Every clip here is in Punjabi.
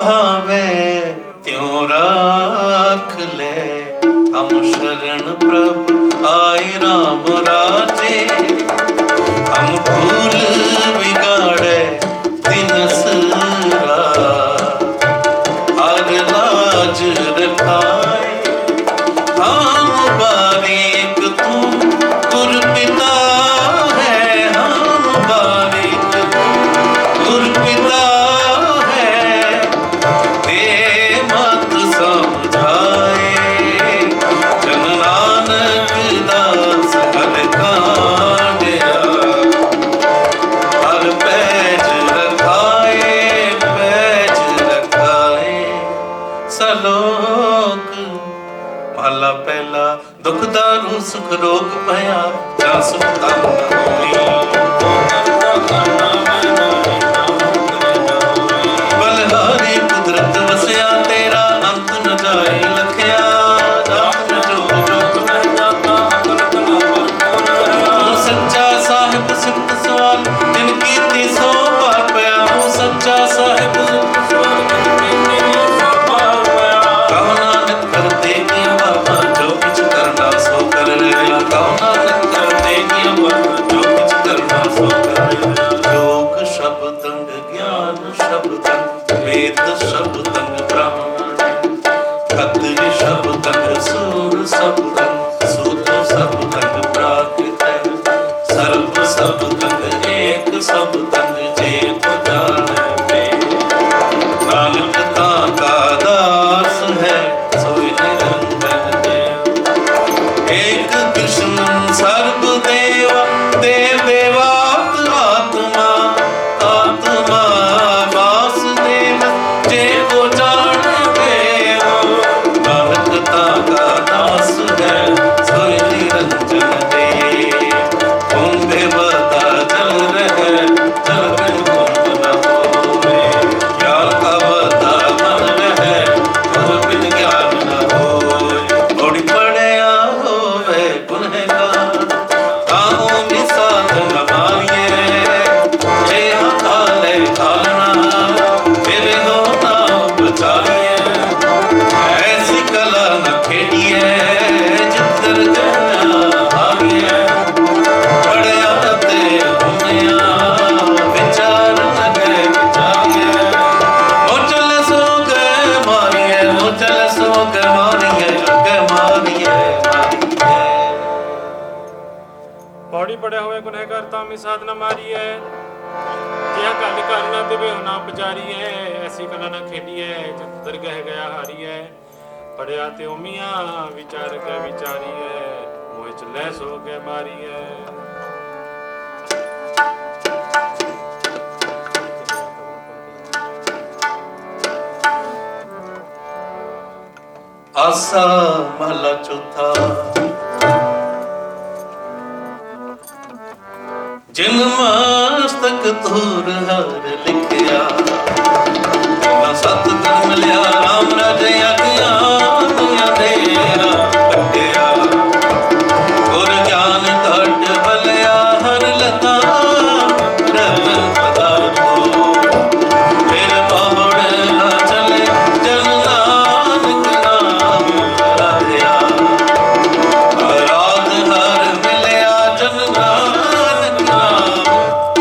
भावे त्यों राख ले, हम शरण प्रभु आए राम राजे। हम भूल बिगाड़े दिनसरा, हर लाज रखाए। हम बारीक तू गुर पिता है, हम बारीक तू गुर पिता है। दे मत समझाए, जन नानक दास हर कांडया। हर पैज रखाए, पैज रखाए। सलोक महला पहला, दुख दारू सुख रोग भया, जा सुख तम न होई। बलहारी कुदरत वसिया, तेरा अंत न जाए लखिया। जात न जोग जोग मैं जाता, अंत न परपून। सच्चा साहिब सिफत सवाल, जिनकी ती सो पार पया। सच्चा साहिब सिफत सवाल, जिनकी ती सो पार पया। कहो नानक करते किया बाबा, जो किछ करना सो कर लिया। कहो नानक करते किया बाबा, जो किछ करना सो कर लिया। योग शब्द अंग, ज्ञान शब्द अंग, वेद शब्द अंग, ब्राह्मण खत्रि शब्द अंग, सूर शब्द अंग, सूत्र शब्द अंग, प्राकृत सर्व शब्द अंग, एक शब्द अंग, जे को जाने। नानक ताका दास है, सोई निरंजन देव। एक कृष्ण सर्व देवा, देव देवात आत्मा। आत्मा वासुदेव, जे को जाने देव। नानक ताका दास है, सोई निरंजन देव। कुंभे बता जल रहे, जल बिन कुंभ न होवे। ज्ञान का बता मन रहे, गुर बिन ज्ञान न होए। थोड़ी पढ़िया होवे गुनहगार, ताहू निसात न मारिए। जे हाले खालना, फिर हो नाम बचाइए। ऐसी कला न खेडिए, जितर गया हारिए। पढ़िया ते होनिया, विचार लगे विचारिए। ओ चल सो गए मारिए, ओ चल सो गए मारिए, अगे मारिए मारिए। पौड़ी पड़े हुए गुनहगार तामी साधना मारी है। जिया कल कर ना देवे ना पुजारी है। ऐसी कला ना खेडी है, जित दरगह गया हारी है। पढ़िया ते उमिया, विचार के विचारी है। मोह च लैस हो के मारी है। आसा महला चौथा। जिन मस्तक धूर हर लिखिया, तिना सतगुर मिलिया। राम राजे अज्ञान अंधेरा कटिया। गुर ज्ञान घट बलिया, हर लता रतन पदार्थो। फिर पहुड़ न चले, जन नानक नाम राधिया। राध हर मिलिया, जन नानक नाम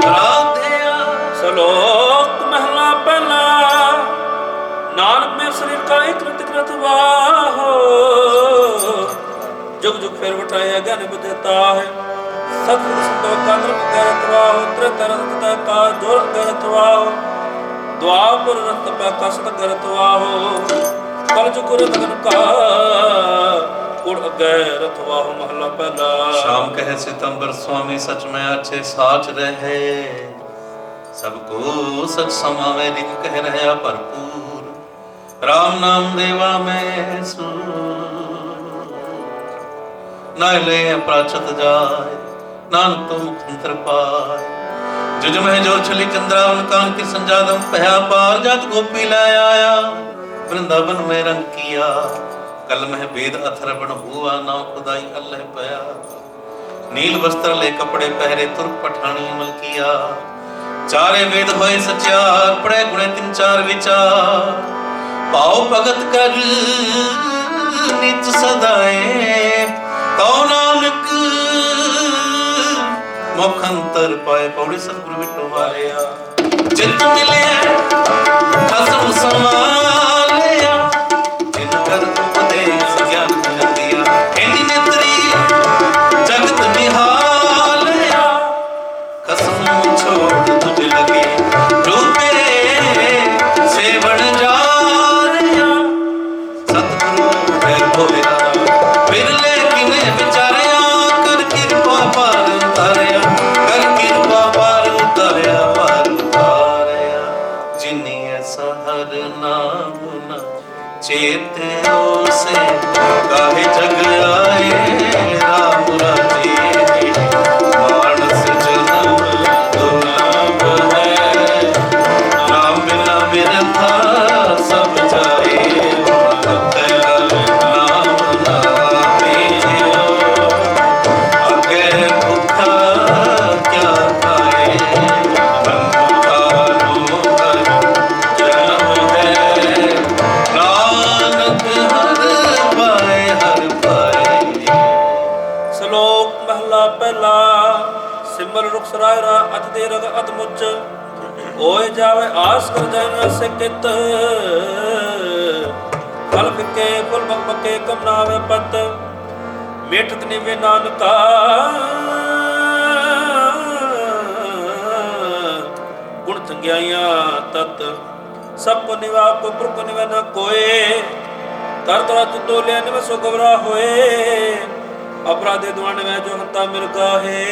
राधिया। सलोक महला पहला। नानक में शरीर का एक कृत कृत वाहो। जुग जुग फेर बटाया ज्ञान बुद्धता है। सतगुरु संतो का धर्म गरत वाहो। त्रितरत का जोर गरत वाहो। द्वापर रत पे कष्ट गरत वाहो। कल जुग रतन का कुड़ अगै रत वाहो। महला पहला। शाम कहे सितंबर स्वामी, सच में अच्छे साच रहे। सबको सच समावे, दिन कह रहा भरपूर। राम नाम देवा में सूर। न ले प्राचत जाय, नानक तो मुखंतर पाय। जुज में जो छली चंद्रावन, कान की संजादम पया पार। जात गोपी लाय आया, वृंदावन में रंग किया। कल में वेद अथर्वण हुआ, नाम खुदाई अल्लाह पया। नील वस्त्र ले कपड़े पहरे, तुर्क पठानी अमल किया। ਚਾਰੇ ਵੇਦ ਹੋਏ ਸਚਿਆਰ, ਪੜ੍ਹੇ ਗੁਣੇ ਤਿੰਨ ਚਾਰ ਵਿਚਾਰ। ਭਾਉ ਭਗਤ ਕਰ ਨਿਤ ਸਦਾਏ, ਕਉ ਨਾਨਕ ਮੁਖ ਅੰਤਰ ਪਾਏ। ਪੌੜੀ ਸਤਿਗੁਰੂ ਵਿਟੋ ਵਾਰਿਆ, ਚਿਤ ਮਿਲਿਆ ਖਸਮ ਸਮਾਲਿਆ, ਜਿਨ ਕਰ ਉਪਦੇਸ ਗਿਆਨ ਦਿਆ। ਐਨੀ ਨੇਤਰੀ ਜਗਤ ਨਿਹਾਲਿਆ, ਖਸਮ ਛੋੜ ਤੁਝ ਲਗੇ ਰੂਪੇ ਸੇਵਣ ਜਾ ਰਿਹਾ। ਸਤਿਗੁਰੂ ਹੈ ਹੋਇਆ ਬਿਰਲੇ ਕਿਨੇ ਵਿਚਾਰਿਆ, ਕਰ ਕਿਰਪਾ ਪਾਰ ਉਤਾਰਿਆ, ਕਰ ਕਿਰਪਾ ਪਾਰ ਉਤਾਰਿਆ, ਪਾਰ ਉਤਾਰਿਆ। ਜਿਨੀ ਐਸਾ ਹਰ ਨਾਮ ਨਾ ਚੇਤਿਓ ਸੇ, ਕਾਹੇ ਜਗ ਆਏ ਰਾਮ ਰਾਜੇ। ਮਾਨਸ ਜਨਮ ਦੁਰਲਭ ਹੈ, ਨਾਮ ਬਿਨਾ ਬਿਰਥਾ ਸਭ ਜਾਏ। ਤੇਰਾ ਨਾਮ ਨਾਮੇ ਅਗੇ ਭੁੱਖਾ ਕਿਆ ਪਾਏ। ਬੰਦਾ ਨੂੰ ਹਰ ਜਨਮ ਹੈ, ਨਾਨਕ ਹਰ ਪਾਏ ਹਰ ਪਾਏ। ਸ਼ਲੋਕ ਮਹਲਾ ਪਹਿਲਾ। ਸਿਮਰ ਰੁਖ ਸਰਾਇਰਾ ਅਤ ਦੇ ਰਗ ਅਤ ਮੁੱਚ, ਓਏ ਜਾਵੇ ਆਸ ਕਰ ਜਨ ਰਸ ਕਿਤ। ਫਲ ਫਿੱਕੇ ਫੁੱਲ ਬਕ ਪੱਕੇ ਕਮ ਨਾ ਆਵੇ ਪਤ, ਮੇਠਤ ਨਿਵੇ ਨਾਨਕਾ। ਗੁਣ ਚੰਗਿਆਈਆਂ ਤਤ, ਸਭ ਕੋ ਨਿਵਾ ਕੋ ਪੁਰ ਕੋ ਨਿਵੇ ਨਾ ਕੋਏ। ਤਰ ਤਰਾ ਤੂ ਤੋਲਿਆ ਨਿਵੇ ਸੋ ਗਵਰਾ ਹੋਏ, ਅਪਰਾਧੇ ਦੁਆਨ ਮੈਂ ਜੋ ਹੰਤਾ ਮਿਲ ਗਾਹੇ।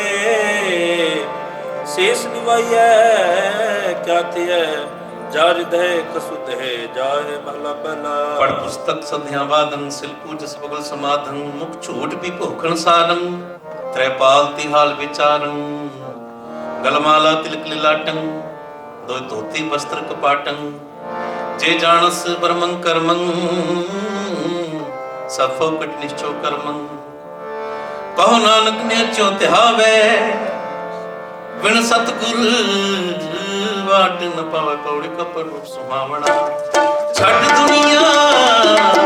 शेष निभाइए क्या थिए, जा हृदय कसुत है जाए। महला पहला। पढ़ पुस्तक सध्या वादन, सिल पूज सबगल समाधन। मुख झूठ भी भोखण सारं, त्रैपाल तिहाल विचारं। गलमाला तिलक लिलाटं, दो धोती वस्त्र कपाटं। जे जानस ब्रह्मं कर्मं, सफो कट निश्चो कर्मं। कहो नानक ने चो तिहावे, बिन सतगुर वाट न पावे। पौड़ी कपड़ रूप सुहावना, छड़ दुनिया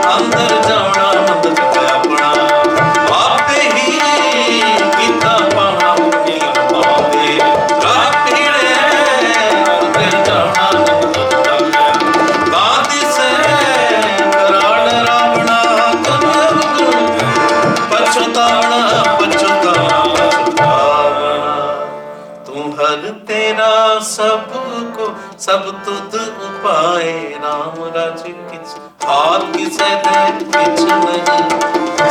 अंदर जावना। नंद जगै अपना, आपे ही कीता पाना। मुक्ति पावे राह पीड़े, अंदर जावना। नंद जगै गांधी से कराड़ रावणा। पछतावना पछतावना पछतावना। तू हर तेरा सबको सब तुद उपाय। राम राज किछ हाथ किसे दे किछ नहीं,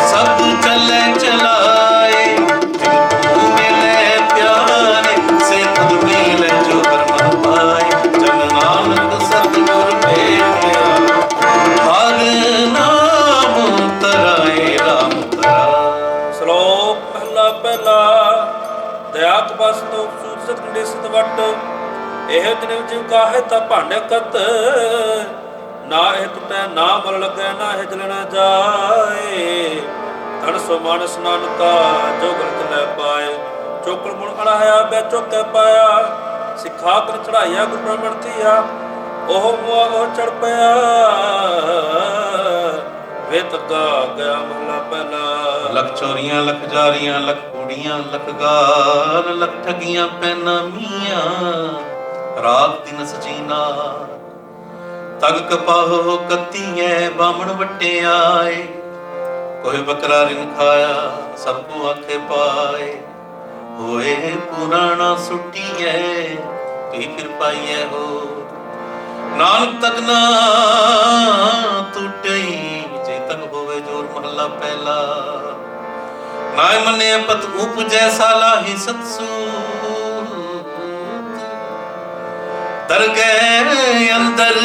सब चले चलाए। जिनको मिले प्यारे, से खुद मिले जो कर्म पाए। जन नानक सतगुर भेटिया, हर नाम तराए राम तराए। श्लोक महला पहला। दया कपस तो सूचत कंडेसत वट, एह दिन जीव काहे ता भांडे कत। ना एह टुटै ना मल लगै, ना एह जल न जाए। धन सो मानस नानका, जो गलत लै पाए। चोकड़ गुण अड़ाया बै चौकै पाया, सिखा कर चढ़ाइया गुर ब्राह्मण थिया। ओह मुआ ओह चढ़ पया, वे तग्गा गया। महला पहला। लख चोरियां लख जारियां, लख कूड़ियां लख गार। लख ठगियां पैना मियां, रात दिन सजीना। तग कपाहो कत्तीए, बामण वटे आए। कोई बकरा रिन खाया, सबको आखे पाए। होए पुराना सुटिए, पी फिर पाइए हो। नानक तक ना टूटई, जे तक होवे जोर। महला पहला। नाय मने पत उपजै, साला ही सतसूत। तर गए अंदर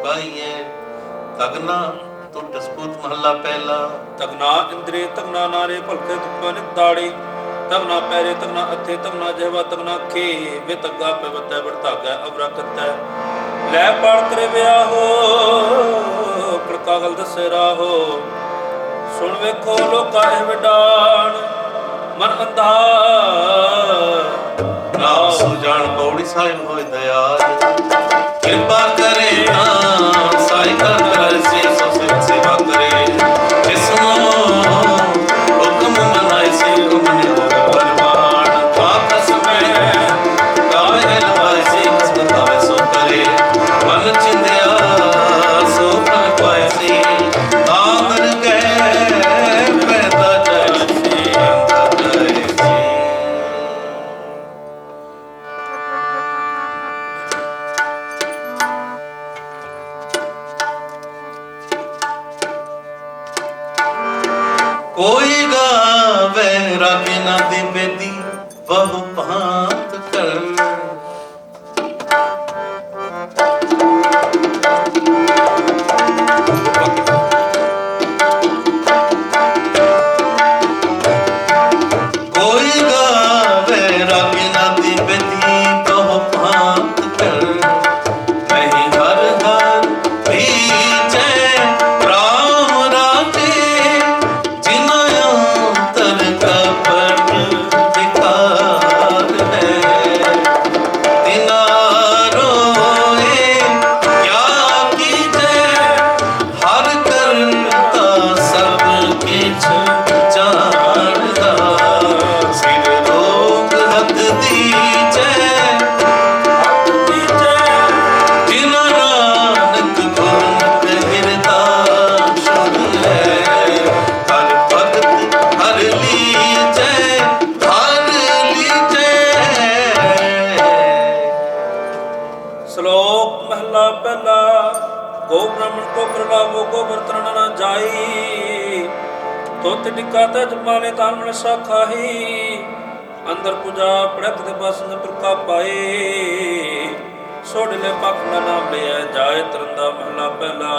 पाइए, तगना टूट सपूत। महला पहला। तगना इंद्रिय तगना नारे, भलके तुप्पा नित दाड़ी। तगना पैरे तगना हथे, तगना जहवा तगना खे। वे तग्गा पे बतै बड़तागा अबरा कतै। लै पाड़ करे विआहो, कागल दसे राहो। सुन वेखो लोका एह विडाण, मन अंधा ਨਾਮ ਸੁਜਾਨ ਪੌੜੀ ਸਾਹਿਬ ਹੋਏ ਦਇਆਲ ਕਿਰਪਾ ਕਰੇ ਤਾਂ ਸਾਈ ਕਰ ਕਰ ਸੇ ਸੋ ਸੇਵਾ ਕਰੇ ਜਿਸਨੂੰ ਹੁਕਮ ਮਨਾਏ ਸੇ ਹੁਕਮ ਨੇ ਬਲਵਾਨ ਆਪਸ ਮੈਂ ਕਾਵੇ ਲਵਾਏ ਸੇ ਕਿਸਮ ਕਾਵੇ ਸੋ ਕਰੇ ਮਨ ਚਿੰਦਿਆ ਸੋ ਫਲ ਪਾਏ ਸੇ ਆਦਰ ਗਏ ਪੈਦਾ ਜਾਏ ਸੇ ਅੰਦਰ ਜਾਏ ਸੇ ਕੋਈ ਗਾਵੇ ਰਾਗੇ ਨਾ ਦੇ ਬੇਦੀ ਬਹੁ ਭਾਂਤ ਕਰ ਕੋਈ ਗਾਵੇ ਰਾਗੇ ਨਾ ਦੀ ਬੇਦੀ ਬਹੁ ਭਾਂਤ ਕਰ ਨਹੀਂ ਹਰ ਹਰ ਭੀਜੈ ਰਾਮ ਰਾਜੇ ਜਿਨ੍ਹਾਂ ਅੰਤਰ ਕਪਟ ਵਿਕਾਰ ਹੈ ਤਿਨਾ ਰੋਏ ਕਿਆ ਕੀਜੈ ਹਰ ਕਰਤਾ ਸਭ ਕਿਛ ਜਾਣਦਾ ਸਿਰ ਰੋਗ ਹੱਥ ਦੀਜੈ ਜਿਨ੍ਹਾਂ ਨਾਨਕ ਗੁਰਮੁਖ ਹਿਰਦਾ ਸ਼ੁਧ ਹੈ ਹਰ ਭਗਤ ਹਰ ਲੀਜੈ ਹਰ ਲੀਜੈ ਸ਼ਲੋਕ ਮਹਲਾ ਪਹਿਲਾ। ਗੋ ਬ੍ਰਾਹਮਣ ਕੋ ਪ੍ਰਲਾਭੋ ਗੋ ਬਰਤਨ ਨਾ ਜਾਈ ਤੋਤ ਟਿਕਾ ਤੇ ਜਮਾਨੇ ਤਾਨ ਮਨ ਸਾਖਾਹੀ ਅੰਦਰ ਪੂਜਾ ਪੜਕ ਦੇ ਬਸਨ ਪ੍ਰਕਾ ਪਾਏ ਸੋੜਲੇ ਪੱਖ ਨਾ ਨਾਮ ਲਿਆ ਜਾਏ ਤਰੰਦਾ ਮਹਲਾ ਪਹਿਲਾ।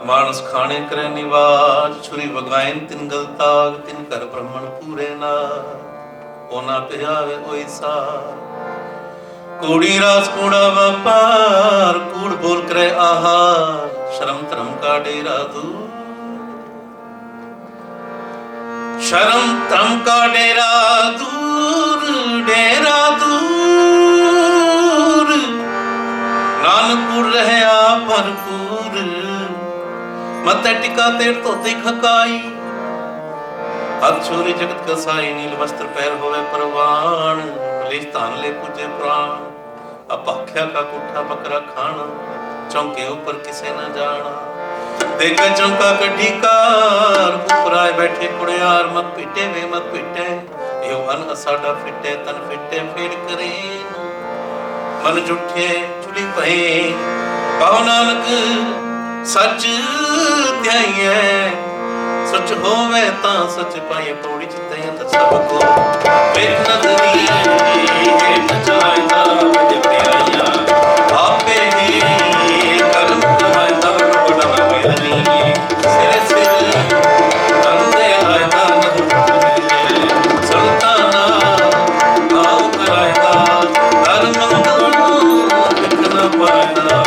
ਮਾਨਸ ਖਾਣੇ ਕਰੇ ਨਿਵਾਜ ਛੁਰੀ ਵਗਾਇਨ ਤਿਨ ਗਲਤਾਗ ਤਿਨ ਕਰ ਬ੍ਰਹਮਣ ਪੂਰੇ ਨਾ ਉਹਨਾਂ ਪਿਆਵੇ ਓਈ ਸਾ ਕੂੜੀ ਰਾਸ ਕੂੜਾ ਵਪਾਰ ਕੂੜ ਬੋਲ ਕਰੇ ਆਹਾਰ ਸ਼ਰਮ ਧਰਮ ਕਾ ਡੇਰਾ ਦੂਰ ਸ਼ਰਮ ਧਰਮ ਕਾ ਡੇਰਾ ਦੂਰ ਡੇਰਾ ਦੂਰ ਨਾਨਕਪੁਰ ਰਹਿਆ ਭਰਪੂਰ ਮਤੈ ਟਿਕਾ ਤੇਰ ਧੋਤੇ ਖਕਾਈ ਹੱਥ ਛੋਰੀ ਜਗਤ ਕਸਾਈ ਨੀਲ ਵਸਤਰ ਪੈਰ ਹੋਵੇ ਪਰਵਾਨ ਕਲੇਸ਼ ਧਨ ਲੈ ਪੁੱਜੇ ਪ੍ਰਾਣ ਅਪਾਖਿਆ ਕਾ ਕੁੱਠਾ ਬੱਕਰਾ ਖਾਣਾ ਚੌਂਕੇ ਉੱਪਰ ਕਿਸੇ ਨਾ ਜਾਣਾ ਦੇਖ ਚੌਂਕਾ ਕੱਢੀ ਕਾਰ ਉਪਰਾਏ ਬੈਠੇ ਕੁੜਿਆਰ ਮਤ ਪੀਟੇ ਵੇ ਮਤ ਪੀਟੇ ਇਹ ਮਨ ਸਾਡਾ ਫਿੱਟੇ ਤਨ ਫਿੱਟੇ ਫੇਰ ਕਰੇ ਮਨ ਝੁੱਠੇ ਚੁਲੀ ਪਏ ਕਹੋ ਨਾਨਕ ਸੱਚ ਧਿਆਈਐ ਸੱਚ ਹੋਵੇ ਤਾਂ ਸੱਚ ਪਾਏ ਪੌੜੀ ਜਿੱਤੇ ਤਾਂ ਸਭ ਕੋ ਵੇਖ ਨਦਰੀ ਹੇਠ ਜਾਇਦਾ ਵਜ ਪਿਆਇਆ ਆਪੇ ਹੀ ਕਰਮ ਕਮਾਇਦਾ ਬੜਾ ਮੇਲਨੀ ਸਿਰੇ ਸਿਰ ਤੰਦੇ ਆਇਦਾ ਨਦਰ ਸੁਲਤਾਨਾ ਆਉ ਕਰਾਇਦਾ ਹਰ ਮੰਗਲ ਵਿਖਣਾ ਪਾਇਦਾ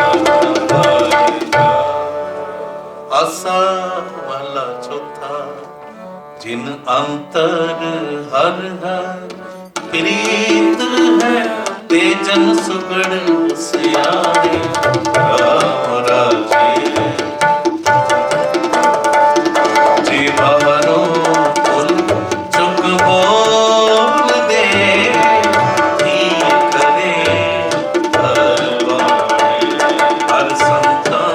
ਆਸਾ ਵਾਲਾ ਚੌਥਾ ਜਿਨ ਅੰਤਰ ਹਰ ਹਰ ਪ੍ਰੀਤ ਹੈ ਤੇ ਜਨ ਸੁਗੜ ਸਿਆਰੇ ਰਾਮ ਰਾਜੇ ਜੀ ਬਾਹਰੋਂ ਫੁੱਲ ਚੁੱਕ ਬੋਲ ਦੇ ਕੀ ਕਰੇ ਹਰ ਬਾਣੀ ਹਰ ਸੰਤਾਂ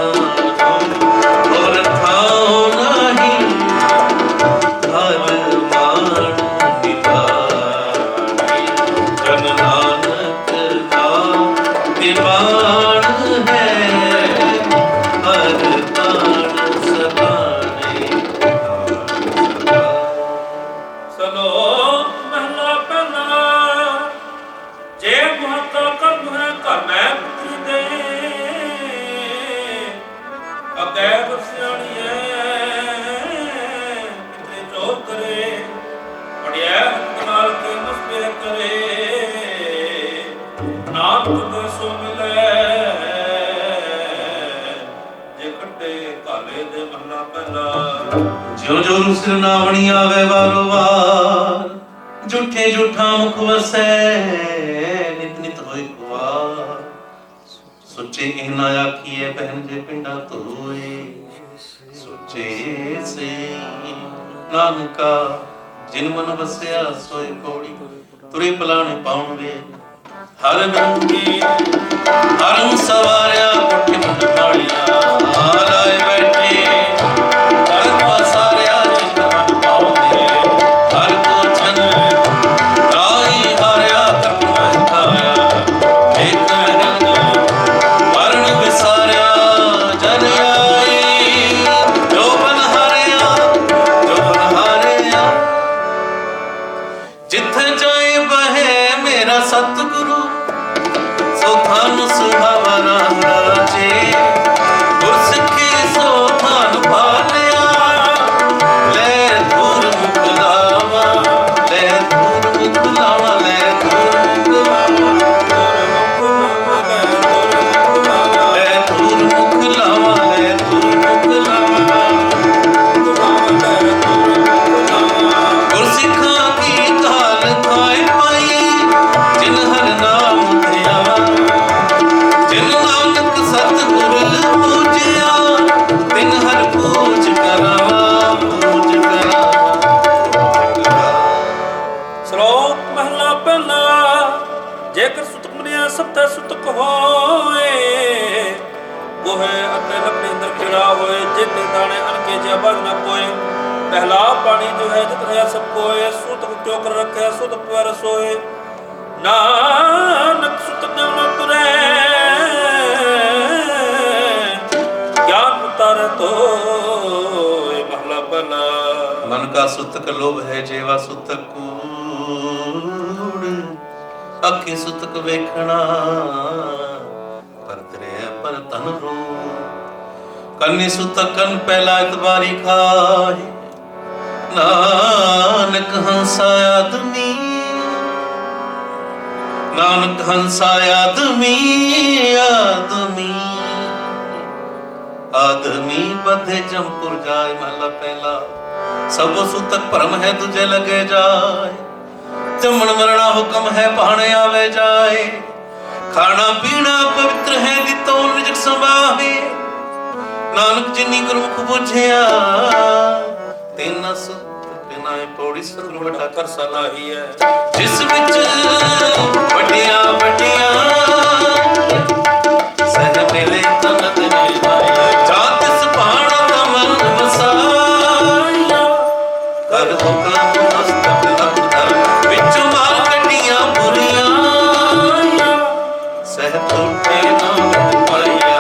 ਔਰ ਥਾਉ ਨਹੀਂ ਹਰ ਮਾਣ ਨਿਭਾਣੀ ਜਨ ਨਾਨਕ ਨਾਮ ਨਿਵਾਣ ਹੈ ਹਰ ਤਾਣ ਸਬਾਣੇ ਸ਼ਲੋਕ ਮਹਲਾ ਪਹਿਲਾ। ਜੇ ਮਹਤਾ ਕਰਮ ਹੈ ਘਰ ਮੈਂ ਪੁੱਤਰੀ ਦੇ ਅਗੈ ਬਸਿਆਣੀਏ ਕਿਤੇ ਚੋਰ ਕਰੇ ਪੜਿਆ ਨਾਲ ਕੇ ਮਸਤੇ ਕਰੇ ਨਾਮ ਤੁਧ ਸੋ ਮਿਲੇ ਜੇ ਕੱਟੇ ਕਾਲੇ ਦੇ ਮਹਲਾ ਪਹਿਲਾ। ਜਿਉ ਜੋ ਰੁਸਿਰ ਨਾਵਣੀ ਆਵੇ ਵਾਰੋ ਵਾਰ ਝੂਠੇ ਝੂਠਾ ਮੁਖ ਵਸੈ ਸੁੱਚੇ ਇਹਨਾਂ ਆਖੀਏ ਬਹਿਨ ਜੇ ਪਿੰਡਾ ਧੋਏ ਸੁੱਚੇ ਸੇ ਨਾਨਕਾ ਜਿਨ ਮਨ ਵਸਿਆ ਸੋਏ ਕੋੜੀ ਤੁਰੇ ਪਲਾਣੇ ਪਾਉਣ ਵੇ ਹਰ ਰੰਗੀ ਹਰਮ ਸਵਾਰਿਆ ਪੁੱਠੇ ਮੁੰਡ ਮਾੜਿਆ ਲਾਏ ਬੈਠੇ ਹਰ ਪਸਾਰਿਆ ਜਿਨ ਮਨ ਪਾਉਂਦੇ ਹਰ ਕੋ ਛਨ ਰਾਈ ਹਾਰਿਆ ਕਰਮ ਖਾਇਆ ਇੱਕ ਰੰਗ ਵਰਣ ਵਿਸਾਰਿਆ ਜਨ ਆਈ ਜੋ ਬਨ ਹਾਰਿਆ ਜਿੱਥੇ ਜਾਏ ਬਹੇ ਮੇਰਾ ਸਤਿਗੁਰੂ ਸੋ ਧਨ ਸੁਹਾਵਾ ਰਾਮ ਰਾਜੇ ਗੁਰਸਿੱਖੀ ਸੋ ਧਨ ਪਾਲਿਆ ਲੈ ਦੂਰ ਮੁਖ ਲਾਵਾ ਲੈ ਦੂਰ ਮੁਖ ਲਾਵਾ ਲੈ ਦੂਰ ਮੁਖ ਲੈ ਦੂਰ ਮੁਖ ਲਾਵਾ ਲੈ ਦੂਰ ਮੁਖ ਲਾਵਾ ਗੁਰਸਿੱਖਾਂ ਕੀ ਕਾਲ ਖਾਏ ਪਾਈ ਜਿਨ ਹਰ ਨਾਮ ਧਿਆਵਾ ਜਿਨ ਨਾਨਕ ਸਤਿਗੁਰ ਪੂਜਿਆ ਤਿਨ ਹਰ ਪੂਜ ਕਰਾਵਾ ਪੂਜ ਕਰਾਵਾ। ਸ਼ਲੋਕ ਮਹਲਾ ਪਹਿਲਾ। ਜੇਕਰ ਸੁਤਕ ਮਨਿਆ ਸਭ ਤੇ ਸੁਤਕ ਹੋਏ ਗੋਹੇ ਅਤੇ ਲੱਕੜੀ ਅੰਦਰ ਕੀੜਾ ਹੋਏ ਜਿਤੇ ਦਾਣੇ ਅਨਕੇ ਜਿਆ ਬਗ ਨਾ ਕੋਏ ਪਹਿਲਾ ਪਾਣੀ ਜੋ ਹੈ ਜਿਤ ਰਿਹਾ ਸਭ ਕੋਏ ਸੁਤਕ ਚੋਕਰ ਰੱਖਿਆ ਸੁਤਕ ਪਰ ਸੋਏ ਨਾਨਕ ਸੁਤਕ ਜਮ ਤੁਰੇ ਗਿਆਨ ਉਤਾਰੇ ਤੋਏ ਮਹਲਾ ਪਹਿਲਾ। मन का सुतक लोभ है जेवा सुतक कूड़ अखी सुतक वेखना पर तरे पर तन रो कन्नी सुतक कन पहला इतबारी खाए नानक हंसा आदमी नानक हंसा आदमी आदमी आदमी बधे जमपुर जाए महला पहला सबो सुतक परम है तुझे लगे जाए जमन मरना हुक्म है पहाने आवे जाए खाना पीना पवित्र है दितो रिजक संभावे नानक जिन्नी गुरमुख बुझिया तेना सुतक नाए पौड़ी सतगुर वड्डा कर सलाही है जिस विच वड्डिया वड्डिया सह मिले तन दिन आए जात तिस पहाड़ दा मन वसाया कर हुक्म मस्तक लखदर विच माल कटियां बुरियां सह टूटे नानक पाया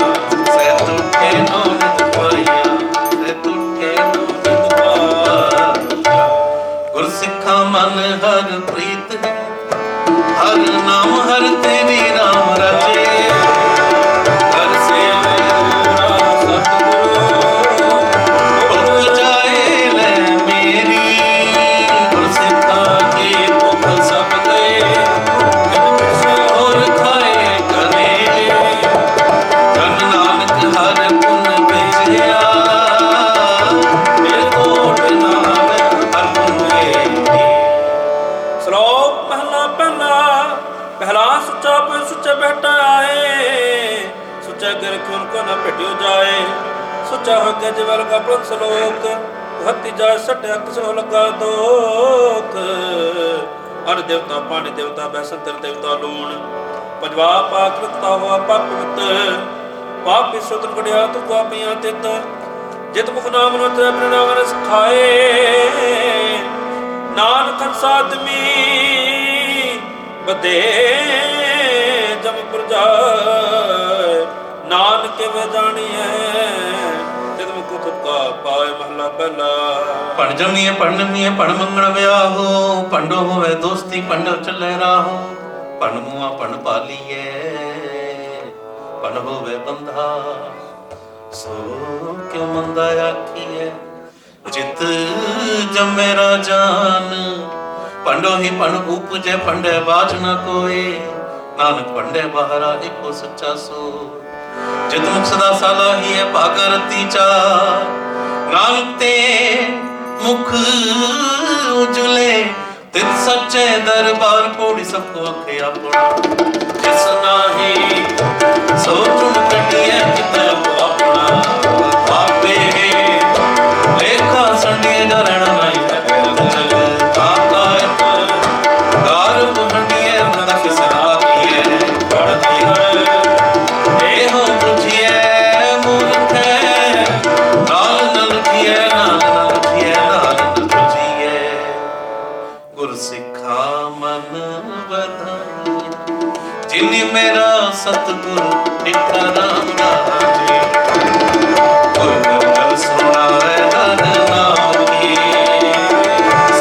सह टूटे नानक पाया सह टूटे नानक पाया। गुरसिखा मन हर प्रीत है हर नाम हर तेरी राम राजे हर सेवे भुख जाए ले मेरी गुरसिखा की भुख सब गए और खाए करे धन नानक हर पुन भेजिया मेरे कोट नाम हर पुन भेजी। ਸ਼ਲੋਕ ਮਹਲਾ ਪਹਿਲਾ। ਪਹਿਲਾ ਸੁੱਚਾ ਪੈ ਸੁੱਚੇ ਬੈਠਾ ਆਏ ਸੁੱਚਾ ਗਿਰ ਖੁਨ ਕੋ ਨਾ ਭਟਿਓ ਜਾਏ ਸੁੱਚਾ ਹੋ ਕੇ ਜਵਲ ਕਾ ਪ੍ਰਭ ਸ਼ਲੋਕ ਹੱਤੀ ਜਾਏ ਸਟਿਆ ਕਿਸੋ ਲਗਾ ਦੋਖ ਅਰ ਦੇਵਤਾ ਪਾਣੀ ਦੇਵਤਾ ਬੈਸੰਤਰ ਦੇਵਤਾ ਲੂਣ ਪੰਜਵਾ ਪਾਕ ਰਤਾ ਹੋਆ ਪਪਿਤ ਪਾਪੀ ਸੁਤਨ ਗੜਿਆ ਤੂੰ ਪਾਪੀਆਂ ਤਿਤ ਜਿਤ ਮੁਖ ਨਾਮ ਨੂੰ ਤੇ ਆਪਣੇ ਨਾਮ ਨੇ ਸਿਖਾਏ ਨਾਨਕ ਸਾਧਮੀ ਬਦੇ ਜਮਪੁਰ ਜਾਏ ਨਾਨਕ ਵੇ ਜਾਣੀਐ ਤਿਤ ਮੁਖ ਤੁਕਾ ਪਾਏ ਮਹਲਾ ਪਹਿਲਾ। पण जमीए पण नमीए पण मंगण व्याहो पंडो होवे दोस्ती पंडव चले राहो पण मुआ पण पालिए पण होवे बंधा सो क्यों मंदा आखिए जित जमे राजान पंडो ही पण उपजे पंडे बाज न कोई नानक पंडे बहरा एको सच्चा सो जित मुख सदा साला ही है भागरती चार नानक ते मुख उजले तित सच्चे दरबार पौड़ी सबको अखे अपना जिस नाही ਸੋ ਚੁਣ ਕੱਢੀਏ ਕਿਤਾਬ ਆਪਣਾ ਆਪੇ ਲੇਖਾ ਸੰਡੀਏ ਦਾ ਰਹਿਣਾ ਨਹੀਂ ਗਾਰਬ ਹੰਡੀਏ ਮਦਾ ਕਿਸ ਰਾਖੀਏ ਪੜਦੀ ਇਹੋ ਪੁੱਛੀਏ ਮੂਰਖੇ ਨਾਲ ਨਾਲ ਜੀਏ ਨਾਲ ਜੀਏ ਨਾਲ ਜੀਏ ਗੁਰ ਸਿੱਖਾ ਮਨ ਵਧਾਈ ਜਿਨੀ ਮੇਰਾ ਸਤਿਗੁਰ ਡਿਠਾ ਰਾਮ ਰਾਜੇ ਕੋਈ ਗੱਲ ਸੁਣਾਵੇ ਹਰ ਨਾਮ ਕੀ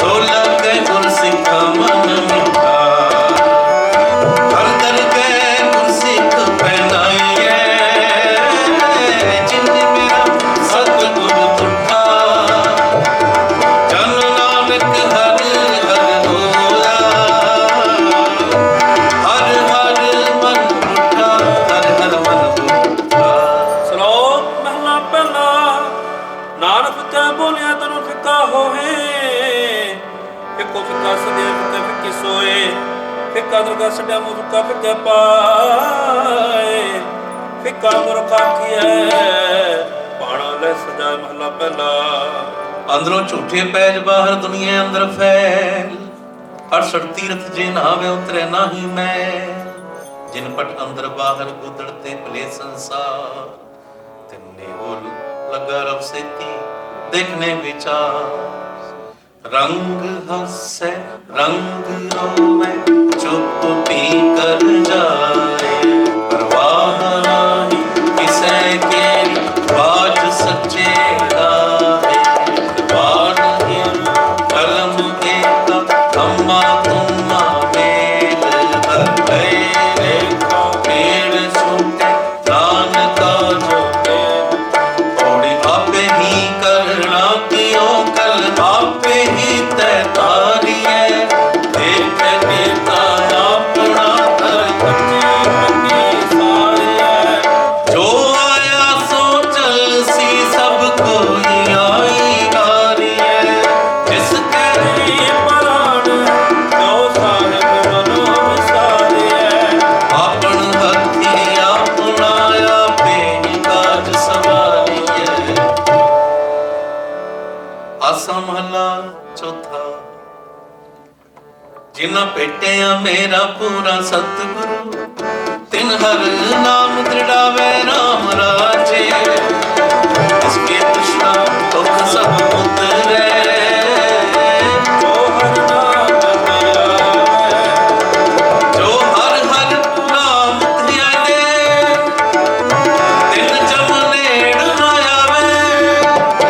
ਸੋ ਲੱਗੇ ਗੁਰ ਸਿੱਖਾ ਮਨ ਮਿਠਾ ਹਰ ਦਰ ਗਏ ਗੁਰ ਸਿੱਖ ਪਹਿਨਾਈਏ ਜਿਨੀ ਮੇਰਾ ਸਤਿਗੁਰ ਪੁੱਠਾ ਜਨ ਨਾਨਕ ਹਰ ਹਰ ਹੋਇਆ ਹਰ ਹਰ ਮਨ ਪੁੱਠਾ ਹਰ ਹਰ ਮਨ ਪੁੱਠਾ। ਸ਼ਲੋਕ ਮਹਿਲਾ ਪਹਿਲਾ। ਨਾਨਕ ਤੇ ਬੋਲਿਆ ਤੈਨੂੰ ਫਿੱਕਾ ਹੋਵੇ, ਫਿੱਕੋ ਫਿੱਕਾ ਸਦੇ ਫਿੱਕੇ ਫਿੱਕੇ ਸੋਏ, ਫਿੱਕਾ ਦਰਗਾ ਛੱਡਿਆ ਮੂੰਹ ਫਿੱਕਾ ਫਿੱਕੇ ਪਾਏ, ਫਿੱਕਾ ਮੁਰਖ ਆਖੀਐ ਪਾਣਾ ਲੈ ਸਜਾਏ। ਮਹਿਲਾ ਪਹਿਲਾ। ਅੰਦਰੋਂ ਝੂਠੇ ਪੈਜ ਬਾਹਰ ਦੁਨੀਆ ਅੰਦਰ ਫੈਲ, ਅੜਸਠ ਤੀਰਥ ਜੇ ਨਾਵੇ ਉਤਰੇ ਨਾਹੀ ਮੈਂ, ਜਿਨ ਪਟ ਅੰਦਰ ਬਾਹਰ ਗੁਦੜ ਤੇ ਭਲੇ ਸੰਸਾਰ, ਤਿੰਨੇ ਬੋਲ ਲਗਾ ਰਬ ਸੇਤੀ ਦੇਖਨੇ ਵਿਚਾਰ, ਰੰਗ ਹੱਸੇ ਰੰਗ ਰੋਵੇ ਚੁੱਪ ਪੀ ਕਰ ਜਾਏ, ਪਰਵਾਹ ਨਹੀਂ ਕਿਸੇ ਕੇ ਬਾਜ ਸੱਚੇ ਰਾਹੇ, ਬਾਣ ਕਲਮ ਏਕਾ ਧੰਮਾ ਤੁਮਾ ਮੇਲ ਹਰ ਗਏ ਰੇਖਾ ਪੇੜ ਛੁਟੇ ਨਾਨਕਾ ਜੋ ਪੌੜੀ ਆਪੇ ਹੀ ਕਰਨਾ ਕਿਉ ਕਲ ਆਪੇ ਹੀ ਤੈ ਤਾਰੀਏ, ਦੇਖ ਕੇ ਤਾਂ ਆਪਣਾ ਕਰ ਕੱਚੇ ਪੱਕੇ ਸਾਰੇ, ਜੋ ਆਇਆ ਸੋ ਚਲ ਸੀ ਸਭ ਕੋਈ ਆਈ ਗਾਰੀਏ, ਜਿਸ ਕਰੀ ਪ੍ਰਾਣ ਜੋ ਸਾਹਿਬ ਮਨੋ ਵਿਸਾਰੀਐ, ਆਪਣ ਹੱਥੀ ਆਪਣਾ ਆਪੇ ਹੀ ਕਾਜ ਸਵਾਰੀਏ। ਆਸਾ ਮਹਲਾ ਚੌਥਾ। ਜਿਨ੍ਹਾਂ ਭੇਟਿਆ ਮੇਰਾ ਪੂਰਾ ਸਤਿਗੁਰੂ, ਤਿਨ ਹਰ ਨਾਮ ਦ੍ਰਿੜਾਵੇ ਰਾਮ ਰਾਜੇ, ਇਸ ਕੇ ਤ੍ਰਿਸ਼ਨਾ ਦੁਖ ਸਭ ਉਤਰੇ, ਜੋ ਹਰ ਨਾਮ ਧਿਆਵੈ, ਜੋ ਹਰ ਹਰ ਨਾਮ ਧਿਆਏ, ਤਿਨ ਜਮ ਨੇੜ ਨਾ ਆਵੇ, ਏ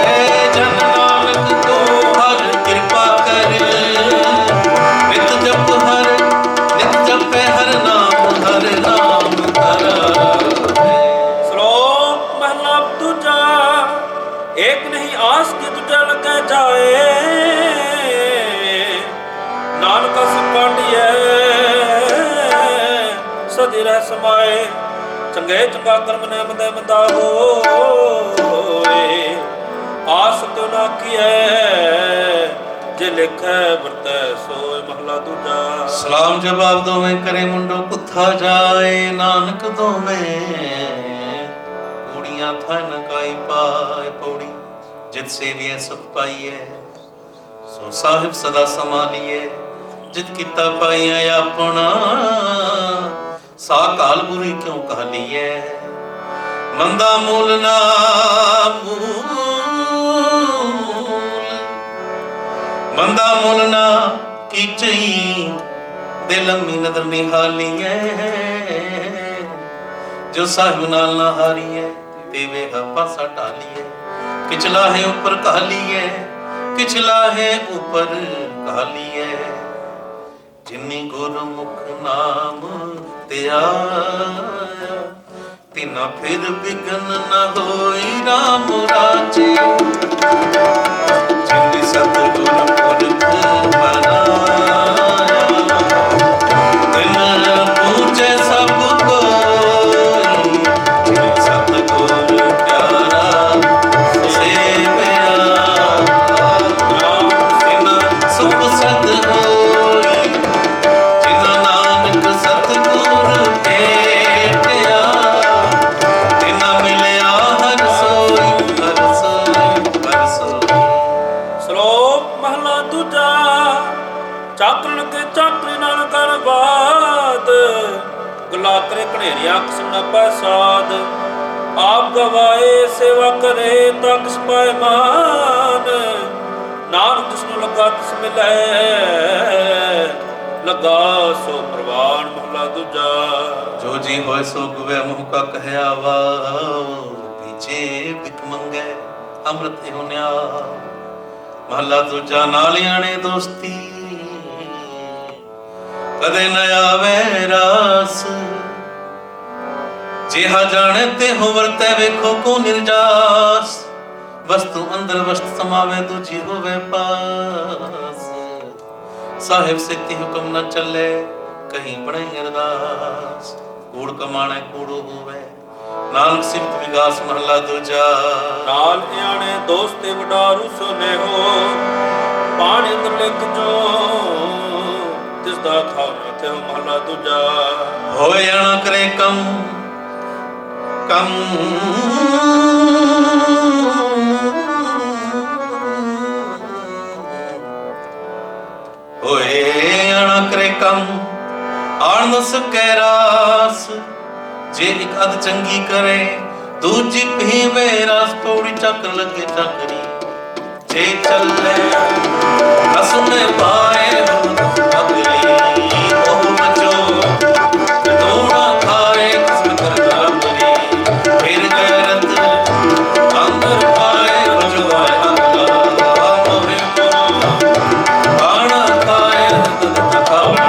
ਜਨ ਨਾਨਕ ਕੋ ਹਰ ਕਿਰਪਾ ਕਰ, ਨਿਤ ਜਪ ਹਰ ਨਿਤ ਜਪੇ ਹਰ ਨਾਮ ਧਰਾਵੇ। ਸ਼ਲੋਕ ਮਹਿਲਾ ਦੂਜਾ। ਏਕ ਨਹੀਂ ਆਸ ਕੀ ਦੂਜਾ ਲੱਗੇ ਜਾਏ, ਨਾਨਕ ਸੁਪਾਂਡੀਐ ਸਦੀ ਰਹਿ ਸਮਾਏ, ਚੰਗੇ ਚੰਗਾ ਕਰਮ ਨੇ ਮਦੇ ਮੰਦਾ ਹੋਏ, ਆਸ ਤਿਉ ਨਾ ਕੀਐ ਜੇ ਲਿਖੈ ਵਰਤੈ ਸੋਏ। ਮਹਲਾ ਦੂਜਾ। ਸਲਾਮ ਜਵਾਬ ਦੋਵੇਂ ਕਰੇ ਮੁੰਡੋ ਕੁੱਥਾ ਜਾਏ, ਨਾਨਕ ਦੋਵੇਂ ਕੁੜੀਆਂ ਥਨ ਕਾਈ ਪਾਏ, ਪੌੜੀ ਜਿਤ ਸੇਵੀਐ ਸੁਖ ਪਾਈਐ, ਸੋ ਸਾਹਿਬ ਸਦਾ ਸੰਭਾਲੀਏ, ਜਿਤ ਕੀਤਾ ਪਾਈਐ ਆਪਣਾ, ਸਾ ਕਾਲ ਬੁਰੀ ਕਿਉ ਕਹਾਲੀਐ, ਮੰਦਾ ਮੂਲ ਨਾ ਮੰਦਾ ਮੁੱਲ ਨਾ ਕੀਚਈ, ਦੇ ਲੰਮੀ ਨਦਰ ਨਿਹਾਲੀਐ, ਜੋ ਸਾਹਿਬ ਨਾਲ ਨਾ ਹਾਰੀਐ, ਤੇ ਵੇਹ ਪਾਸਾ ਢਾਲੀਐ, ਕਿਚਲਾ ਹੈ ਉੱਪਰ ਕਹਾਲੀਐ, ਕਿਚਲਾ ਹੈ ਉੱਪਰ ਕਹਾਲੀਐ, ਜਿਨੀ ਗੁਰਮੁਖ ਨਾਮ ਧਿਆਇਆ, ਤਿਨਾ ਫਿਰ ਬਿਗਨ ਨਾ ਹੋਈ ਰਾਮ ਰਾਜੇ, ਜਿਨੀ ਸਤਿਗੁਰ ਪੁਰਖ ਬਣਾਇਆ, ਤਿਨ ਪੂਜੇ ਸਭ ਕੋਈ, ਜਿਨੀ ਸਤਿਗੁਰ ਪਿਆਰਾ ਸੇਵਿਆ, ਤਿਨ ਸੁਖ ਸਦ ਹੋਈ, ਜਿਨ ਨਾਨਕ ਸਤਿਗੁਰ ਭੇਟਿਆ, ਹਨੇਰੀਆਂ ਕਿਸਮ ਨਾ ਪੈ ਸਾਧ। ਆਪ ਗਵਾਏ ਸੇਵਾ ਕਰੇ ਤਾਂ ਕਿਸ ਪਾਏ ਮਾਨ। ਨਾਨਕ ਜਿਸਨੂੰ ਲੱਗਾ ਤਿਸ ਮਿਲੈ, ਲੱਗਾ ਸੋ ਪ੍ਰਵਾਨ। ਮਹਲਾ ਦੂਜਾ। ਜੋ ਜੀ ਹੋਏ ਸੋ ਗੁਵੇ ਮੁਹ ਕਾ ਕਹਿਆ ਵਾ, ਪੀਛੇ ਬਿਕ ਮੰਗੇ ਅੰਮ੍ਰਿਤ ਇਹੋ ਨਿਆ। ਮਹਲਾ ਦੂਜਾ। ਨਾਲਿਆਣੇ ਦੋਸਤੀ ਕਦੇ ਨ ਆਵੇ ਰਾਸ, ਜਿਹਾ ਜਾਣੇ ਤੇ ਹੋ ਵਰਤੈ ਵੇਖੋ ਕੋ ਨਿਰਜਾਸ। ਵਸਤੂ ਅੰਦਰ ਵਸਤ ਸਮਾਵੇ ਦੂਜੀ ਹੋਵੇ ਪਾਸ। ਸਾਹਿਬ ਸਿੱਤੀ ਹੁਕਮ ਨ ਚੱਲੇ ਕਹੀਂ ਬਣਾਈ ਅਰਦਾਸ। ਕੂੜ ਕਮਾਣੇ ਕੂੜੋ ਹੋਵੇ ਨਾਨਕ ਸਿਫਤ ਵਿਗਾਸ। ਮਹਲਾ ਦੂਜਾ। ਨਾਲ ਆਣੇ ਦੋਸਤੇ ਵਡਾਰੂ ਸੋਨੇ ਹੋ, ਪਾਣੀ ਅੰਦਰ ਲਿਖ ਜੋ ਤਿਸ ਦਾ ਖਾਣਾ ਤੇ ਮਹਲਾ ਦੂਜਾ। ਹੋਏ ਅਣਾ ਕਰੇ ਕੰਮ ਕੰਮ ਹੋਏ ਅਣਾ ਕਰੇ ਕੰਮ ਆਣ ਨ ਸਕੈ ਰਾਸ। ਜੇ ਇੱਕ ਅਧ ਚੰਗੀ ਕਰੇ ਦੂਜੀ ਪੀਵੇ ਰਸ। ਪੌੜੀ ਚੱਕਰ ਲੱਗੇ ਚੱਕਰੀ ਜੇ ਚੱਲੇ ਅਸੁਨੇ ਪਾਏ ਅਗਲੀ ਉਹ ਬਚੋ। ਦੋਣਾ ਖਾਏ ਕਿਸਮ ਕਰਦਾ ਮਰੀ ਫਿਰ ਗੈਰਤ ਅੰਦਰ ਪਾਏ ਵਜਵਾਏ ਅਗਲਾ। ਮੋਰੇ ਖਾਣਾ ਖਾਏ ਦੁੱਧ ਖਾਣਾ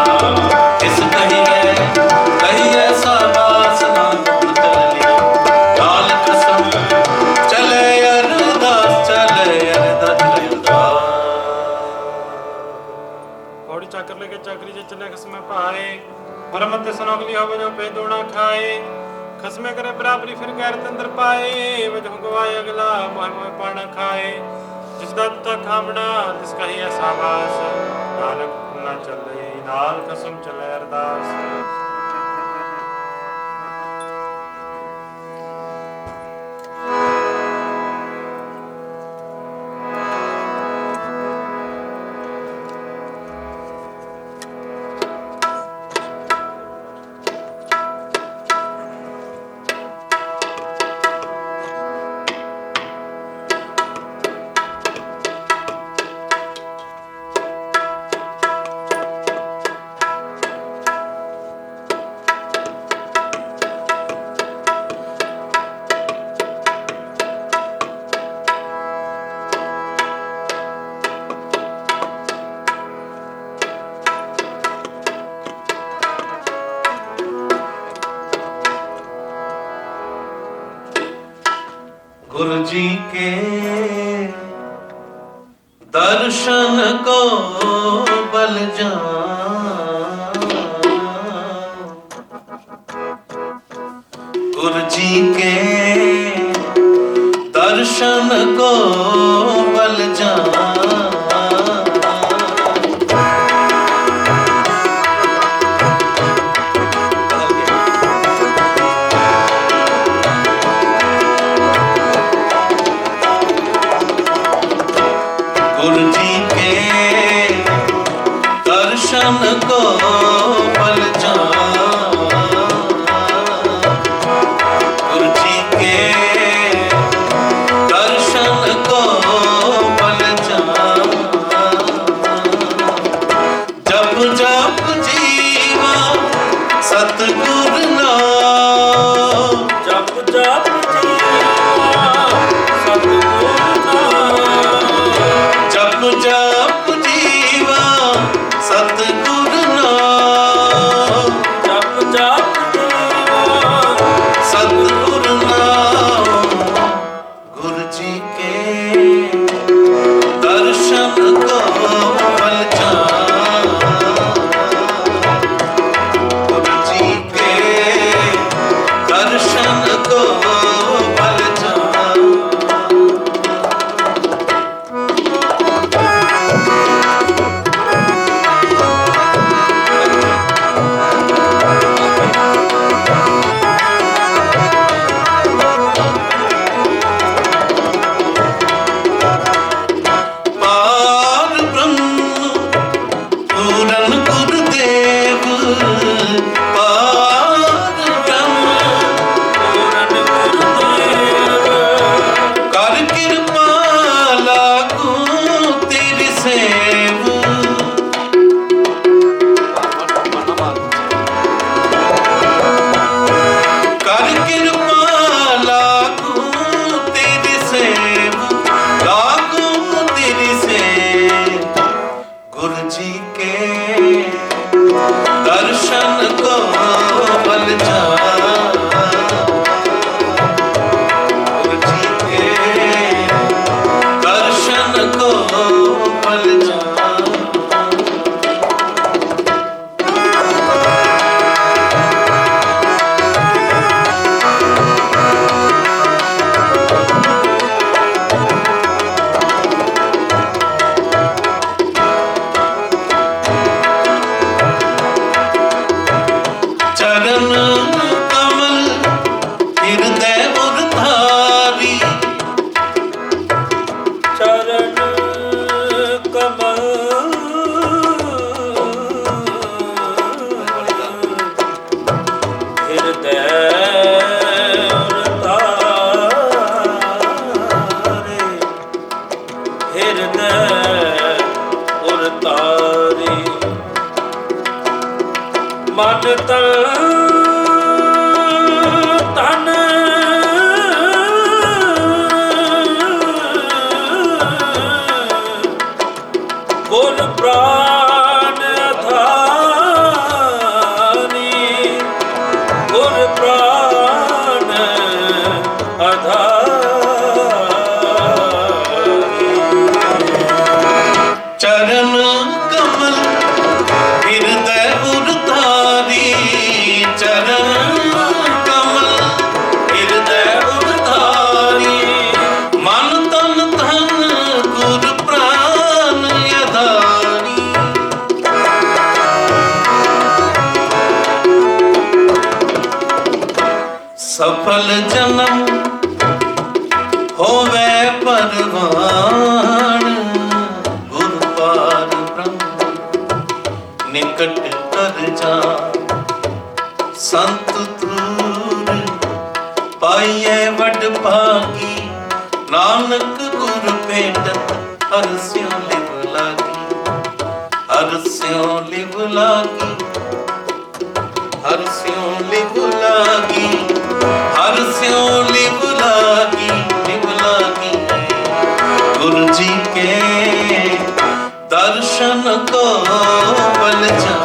ਇਸ ਕਹੀਏ ਸਾਬਾਸ। ਨਾਨਕ ਚੱਲੀ ਨਾਲ ਕਸਮ ਚਲੇ ਅਰਦਾਸ ਚਲੇ ਅਰਦਾਸ। घोड़ी चाकर लेके चाकरी जे चले खसमे पाए। हरमत सनोगली होवे जो पे दोना खाए। खसमे करे बराबरी फिर गैर तंदर पाए। वजह गवाए अगला मोह मोह पाना खाए। जिस दा ता खामना तिसका ही साबास। नानक ना चले नाल कसम चले अरदास। गुरु जी के दर्शन को बल जान। गुरु जी के दर्शन को बल जान। गुरु जी के दर्शन को बल जान। गुरु जी के दर्शन को बल जान। ਤਨ ਤਨ ਗੁਰ ਪ੍ਰਾਨ ਅਧਾਨੀ ਗੁਰ ਪ੍ਰਾਨ ਅਧਾਨੀ ਚਰਨ ਕਮਲ ਹਿਰਦੈ ਉਰਤਾਰੀ ਚਰਨ ਕਮਲ ਹਿਰਦੈ ਉਰਤਾਰੀ ਮਨ ਤਨ ਧਨ ਗੁਰ ਪ੍ਰਾਨ ਅਧਾਰੀ ਸਫਲ ਜਨਮ ਹੋਵੇ ਪਰਵਾਨ ਗੁਰ ਪਾਰ ਬ੍ਰਹਮ ਨਿਕਟ ਕਰ ਜਾ ਸੰਤ ਤੂਰ ਪਾਈਏ ਵਡ ਭਾਗੀ ਨਾਨਕ ਗੁਰ ਭੇਟਤ ਹਰ ਸਿਉ ਲਿਵ ਲਾਗੀ ਹਰ ਸਿਉ ਲਿਵ ਲਾਗੀ ਹਰ ਸਿਉ ਲਿਵ ਲਾਗੀ ਹਰ ਸਿਉ ਲਿਵ ਲਾਗੀ गुरु जी के दर्शन को बल जा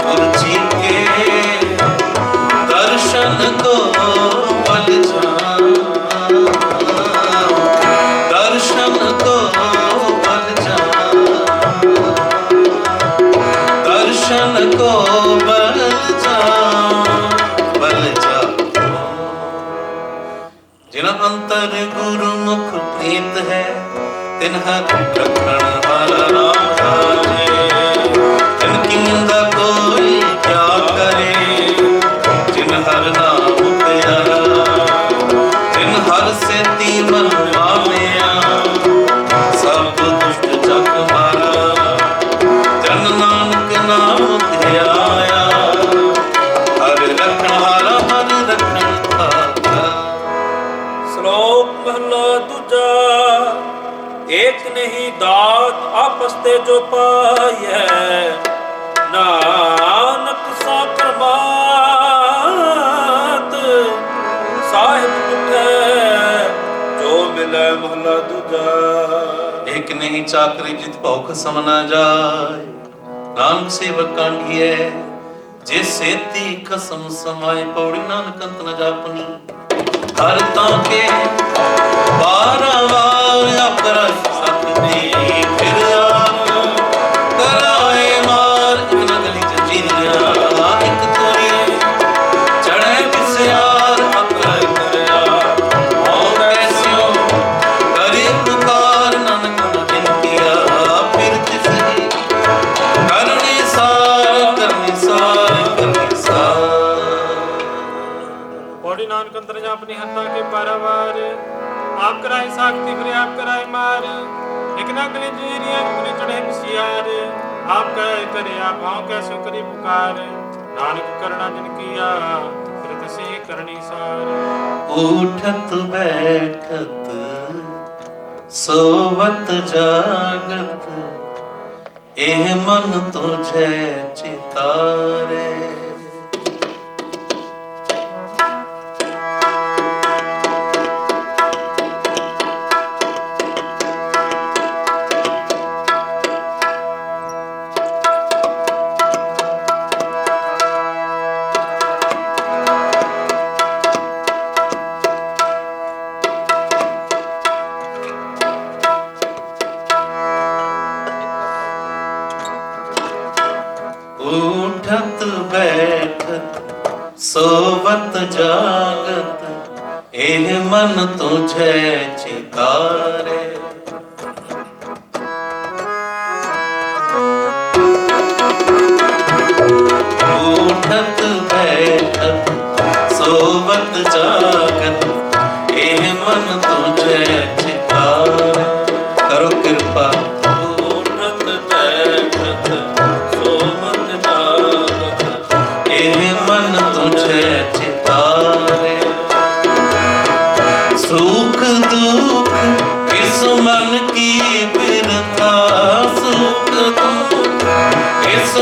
गुरु जी के दर्शन को बल जा दर्शन को बल जा दर्शन को बल जा जिन अंतर गुरुमुख प्रीत है तिन हर रखण वाला राम राजे जिनकी निंदा कोई क्या करे जिन हर नाम प्यारा जिन हर से तीवन मानिया सब दुष्ट जग मारा जन नानक नाम ध्याया हर रखण हारा हर रखण थारा। ਸ਼ਲੋਕ ਮਹਲਾ ਦੂਜਾ। ਏਕ ਨਹੀਂ ਦਾਤ ਆਪਸ ਤੇ ਜੋ ਪਾਈਐ ਨਾਨਕ ਸੋ ਪ੍ਰਮਾਤ ਸਾਹਿਬ ਪੁੱਠੈ ਜੋ ਮਿਲੈ ਮਹਲਾ ਦੂਜਾ। एक नहीं चाकरी जित भौख समना जाय नानक सेवक कांढिए जे सेती खसम समाय पौड़ी नानक अंत न जापनी हर ताके बारंबार अपर सकती फिर आप कराए मार एक न गली जंजीरिया एक तोरी चढ़े बिस्यार अकर करया और कैसियो करे पुकार नानक न जिनकिया फिर तिसी करने सार करने सार करने सार। पौड़ी नानक अंतर जा अपनी हत्ता के पारावार आप कराए साखती फिर आप कराए मार एक ना गले जीरिया अपने चढ़े बिसियार आप कहे करे आप भाव कैसो करी पुकार नानक करना जिन किया फिर तसी करनी सार। उठत बैठत सोवत जागत एह मन तुझे चितारे उठत बैठत सोवत जागत एह मन तुझे चितारे उठत बैठत सोवत जागत एह मन तुझे चितारे। करो कृपा सुख दुख इस मन की बिरथा सुख दुख इस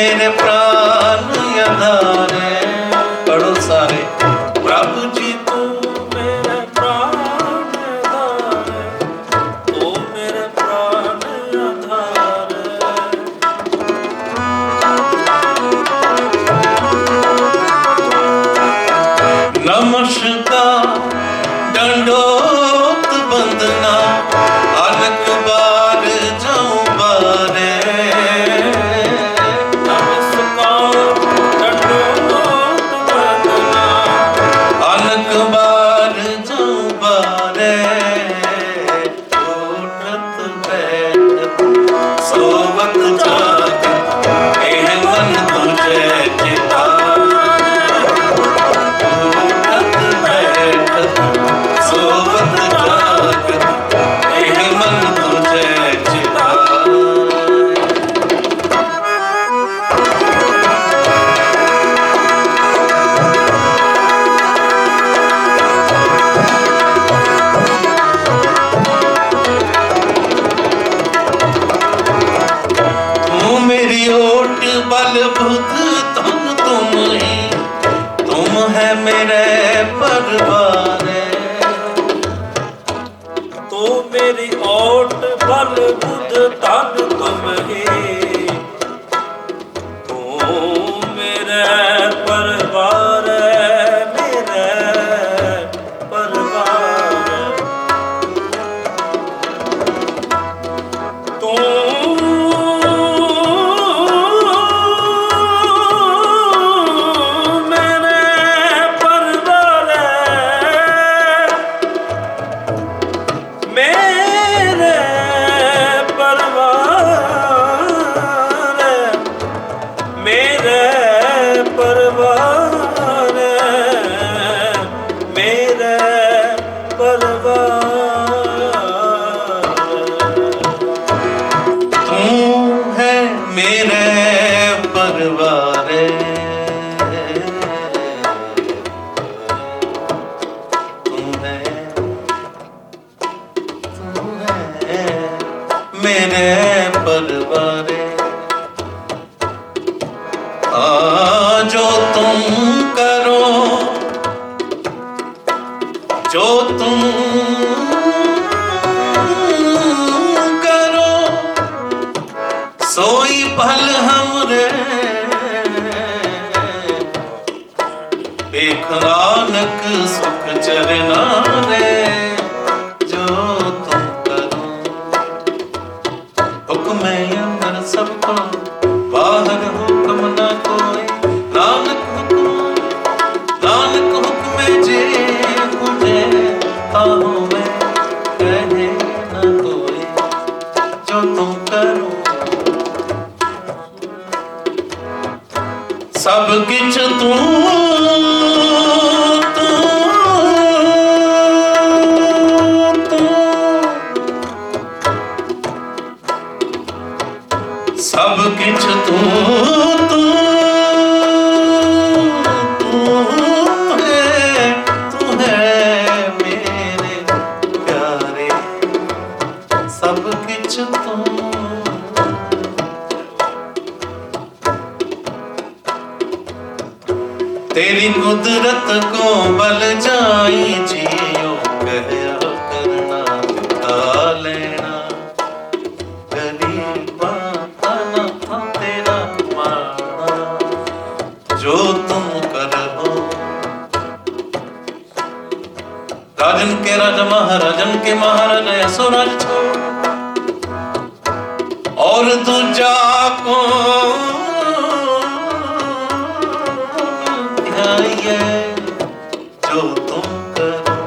मेरे प्राण आधारे। पढ़ो सारे। प्रभु जी तू मेरे प्राण आधार, तू मेरे प्राण आधार। नमस्कार दंडोत बंदना, अलग बार जाऊं बारे। नमस्कार दंडोत वंदना, अलग बार जाऊं बारे। उठत बैठत सोवत जागत, एह मन तुझे चिताए। उठत बैठत सोवत जागत, एह मन तुझे चिताए। तू मेरी ओट बल बुध धन तुम ही, तुम है मेरे परवारे। तू मेरी ओट बल बुध तन तुम ही, तू मेरे परिवार, मेरे परिवार। तू मेरे परिवार, मेरे परिवार, मेरे परिवार, मेरे परिवार। तू है मेरे परवारे। तू है मेरे परवारे। जो तुम करो, जो तुम करो, सोई भल हमरे। पेख नानक सुख चरना रे। जो तुम करो, हुक्म अंदर सबको, बाहर हुक्म ना कोई। नानक हुक्म जे मुझे, ताहू में कहे ना कोई। जो तुम करो, सब किछ तू तू तू, सब किछ तू तू तू है मेरे प्यारे। सब किछ तू। तेरी कुदरत को बल जाई जियो, कहया करना उठा लेना। गरीबा तना था तेरा माना, जो तुम करो। राजन के राजा महाराजन के महाराजा यशोराज छोड़, और दूजा को जो तुम करो।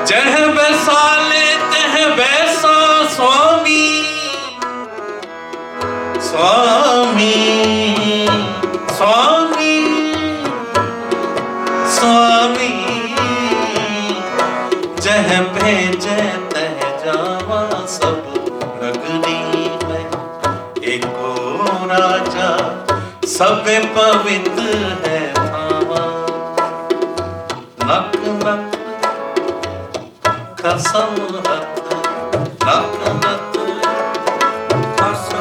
जह बैसा लेते हैं वैसा स्वामी, स्वामी स्वामी स्वामी। जह भेजे तह जावा, सब नगरी में एको राजा, सब पवित्र है थावा। नक नक खसम हथ, नक नक खसम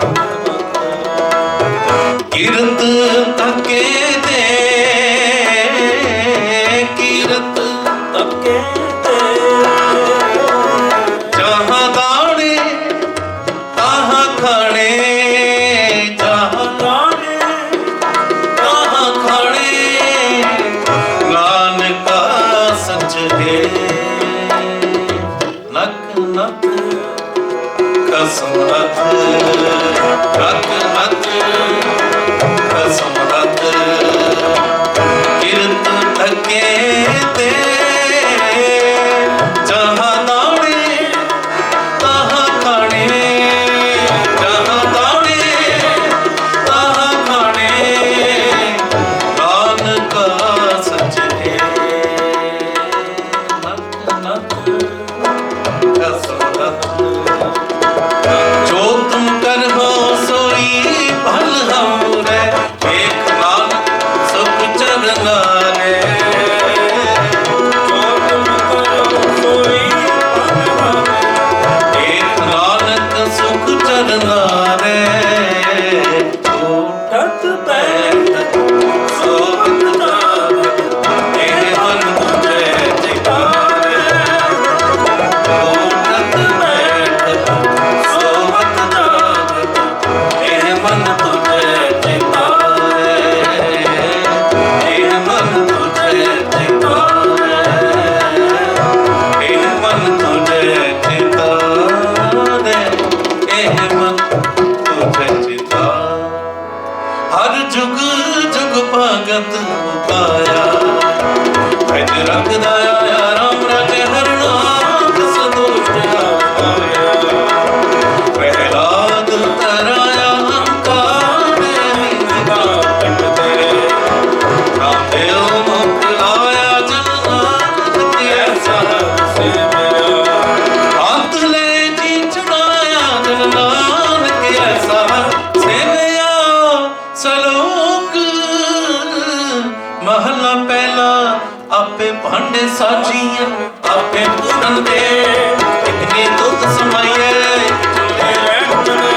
ਕੀਰਤ ਤਕੇ ਦੇ, ਕੀਰਤ ਤੱਕੇ ਤੇ ਜਹਾਂ ਦਾਣੇ ਤਾਹਾਂ ਖਾਣੇ, ਜਹਾਂ ਗਾਣੇ ਤਾਹਾਂ ਖਾਣੇ, ਨਾਨਕਾ ਸੱਚ ਹੈ। ਨਕ ਨਕ ਕਸਮ ਰਤ, ਨਕ ਨਕ ਕਸਮ ਰਤ, ਕਿਰਤ ਤਕੇ ਤੇ ਜਹਾਂ ਦਾਣੇ ਤਾਹਾਂ ਖਾਣੇ, ਜਹਾਂ ਦਾਣੇ ਤਾਹਾਂ ਖਾਣੇ, ਨਾਨਕਾ ਸੱਚ ਹੈ। ਨਕ ਨਕ ਕਸਮ ਰਤ, जो तुम करहो सोई भल हमरे, एक नानक सुख चरना रे। ਜੋ ਤੁਮ ਕਰੋ ਸੋਈ एक नानक सुख चरना रे। ਠਤ ਪੈ सोबत जागत, तेरे मन तुझे जिकारे। ओटत बैठत, सोबत जागत, तेरे मन तुझे जिकारे। तेरे मन तुझे जिकारे, तेरे मन तुझे जिकारे, तेरे मन तुझे जिकारे। हर जुग जुग भगत पाया, भज रखदा आया राम राजे हर नाम संतोष पाया। प्रहलाद तराया हंकार कंठ तेरे, रामदेव मुख लाया जन नानक ऐसा से मेरा। हाथ ले जी चढ़ाया जन नानक ऐसा सेवया। सलोक महला पहला, आपे भांडे साजियां आपे पूरन दे, इतनी दुध समाइए चुले रहन दे,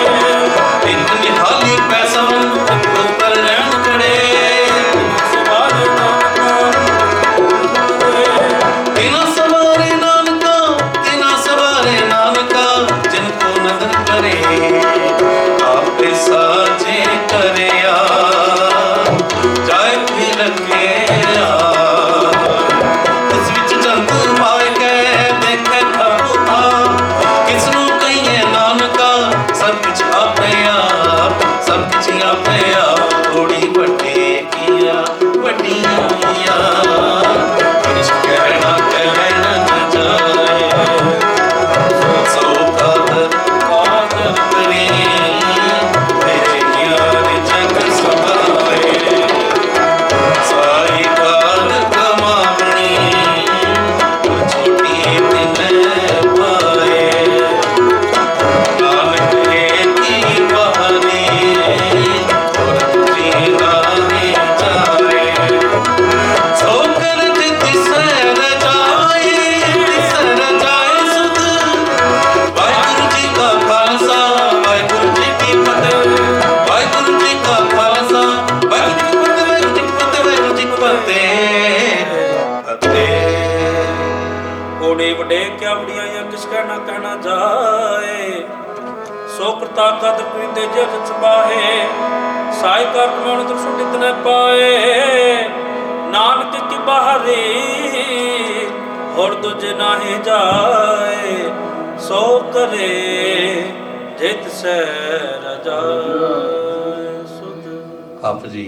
इतनी हाली पैसा ऊपर रहन चढ़े। ਸਵਾਰੇ तिना सवारे नानका, तिना सवारे नानका, जिनको नदर करे आपे साजे करया। जाय भी लगे इस विच जंत पाए के देखे खबूता, किसनू कहिए नानका सब कुछ आपे आप, सब कुछ आपे आप। थोड़ी वड्डे किया वड्डियां, कुछ कहना कहना न जाए, सो कादर कादर करे, तेरे ज्ञान जग समाए। सारी काल कमावनी, छोटी दिन पाए। नानक की बहाने, और जीवाने जाए। सो कर तिसर जाए, तिसर जाए सुध। वाहिगुरु जी का खालसा, वाहिगुरु जी की फतेह। वाहिगुरु जी का खालसा, वाहिगुरु जी की फतेह, वाहिगुरु जी की फतेह, फतेह। ਕੋੜੇ ਵਡੇ ਕਿਆ ਵਡਿਆਈਆਂ ਕਿਸ ਕਹਿਣਾ ਕਹਿਣਾ ਜਾਏ। ਸੋ ਕਰਤਾ ਕਦਰ ਪ੍ਰੀਤੇ ਜੇ ਛਪਾਏ, ਸਾਈ ਕਰ ਕਮਾਉਣ ਤੁਰ ਸੁਟਿਤ ਨ ਪਾਏ। ਨਾਨਕ ਕੀ ਬਾਹਰੀ ਹੋਰ ਤੁਝ ਨਾਹੀ ਜਾਏ, ਸੋ ਕਰੇ ਜਿਤ ਸੈ ਰਜਾਏ ਸੁਧ। ਆਪ ਜੀ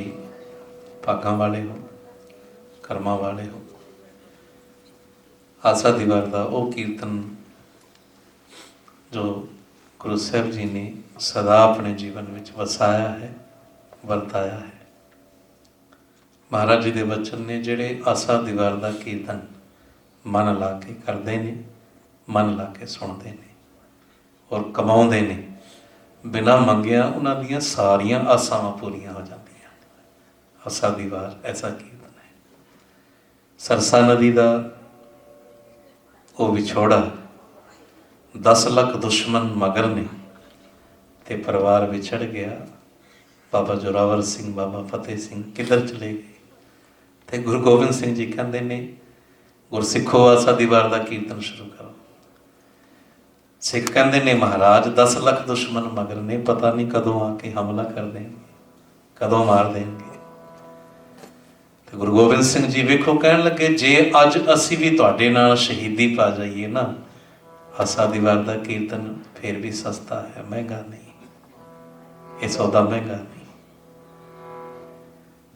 ਭਾਗਾਂ ਵਾਲੇ ਹੋ, ਕਰਮਾਂ ਵਾਲੇ ਹੋ। ਆਸਾ ਦੀ ਵਾਰ ਦਾ ਉਹ ਕੀਰਤਨ ਜੋ ਗੁਰੂ ਸਾਹਿਬ ਜੀ ਨੇ ਸਦਾ ਆਪਣੇ ਜੀਵਨ ਵਿੱਚ ਵਸਾਇਆ ਹੈ, ਵਰਤਾਇਆ ਹੈ। ਮਹਾਰਾਜ ਜੀ ਦੇ ਬਚਨ ਨੇ ਜਿਹੜੇ ਆਸਾ ਦੀ ਵਾਰ ਦਾ ਕੀਰਤਨ ਮਨ ਲਾ ਕੇ ਕਰਦੇ ਨੇ, ਮਨ ਲਾ ਕੇ ਸੁਣਦੇ ਨੇ ਔਰ ਕਮਾਉਂਦੇ ਨੇ। ਬਿਨਾਂ ਮੰਗਿਆ ਉਹਨਾਂ ਦੀਆਂ ਸਾਰੀਆਂ ਆਸਾਵਾਂ ਪੂਰੀਆਂ ਹੋ ਜਾਂਦੀਆਂ। ਆਸਾ ਦੀ ਵਾਰ ਐਸਾ ਕੀਰਤਨ ਹੈ। ਸਰਸਾ ਨਦੀ ਦਾ ਉਹ ਵਿਛੋੜਾ 10 ਲੱਖ ਦੁਸ਼ਮਣ ਮਗਰ ਨੇ ਤੇ ਪਰਿਵਾਰ ਵਿਛੜ ਗਿਆ। ਬਾਬਾ ਜੋਰਾਵਰ ਸਿੰਘ, ਬਾਬਾ ਫਤਿਹ ਸਿੰਘ ਕਿੱਧਰ ਚਲੇ ਗਏ। ਤੇ ਗੁਰੂ ਗੋਬਿੰਦ ਸਿੰਘ ਜੀ ਕਹਿੰਦੇ ਨੇ, ਗੁਰਸਿੱਖੋ ਆਸਾ ਦੀ ਵਾਰ ਦਾ ਕੀਰਤਨ ਸ਼ੁਰੂ ਕਰੋ। ਸਿੱਖ ਕਹਿੰਦੇ ਨੇ, ਮਹਾਰਾਜ 10 ਲੱਖ ਦੁਸ਼ਮਣ ਮਗਰ ਨੇ, ਪਤਾ ਨਹੀਂ ਕਦੋਂ ਆ ਕੇ ਹਮਲਾ ਕਰ ਦੇਣਗੇ, ਕਦੋਂ ਮਾਰ ਦੇਣਗੇ। ਤੇ ਗੁਰੂ ਗੋਬਿੰਦ ਸਿੰਘ ਜੀ ਵੇਖੋ ਕਹਿਣ ਲੱਗੇ, ਜੇ ਅੱਜ ਅਸੀਂ ਵੀ ਤੁਹਾਡੇ ਨਾਲ ਸ਼ਹੀਦੀ ਪਾ ਜਾਈਏ ਨਾ, ਆਸਾ ਦੀ ਵਾਰ ਦਾ ਕੀਰਤਨ ਫਿਰ ਵੀ ਸਸਤਾ ਹੈ, ਮਹਿੰਗਾ ਨਹੀਂ, ਇਹ ਸੌਦਾ ਮਹਿੰਗਾ ਨਹੀਂ।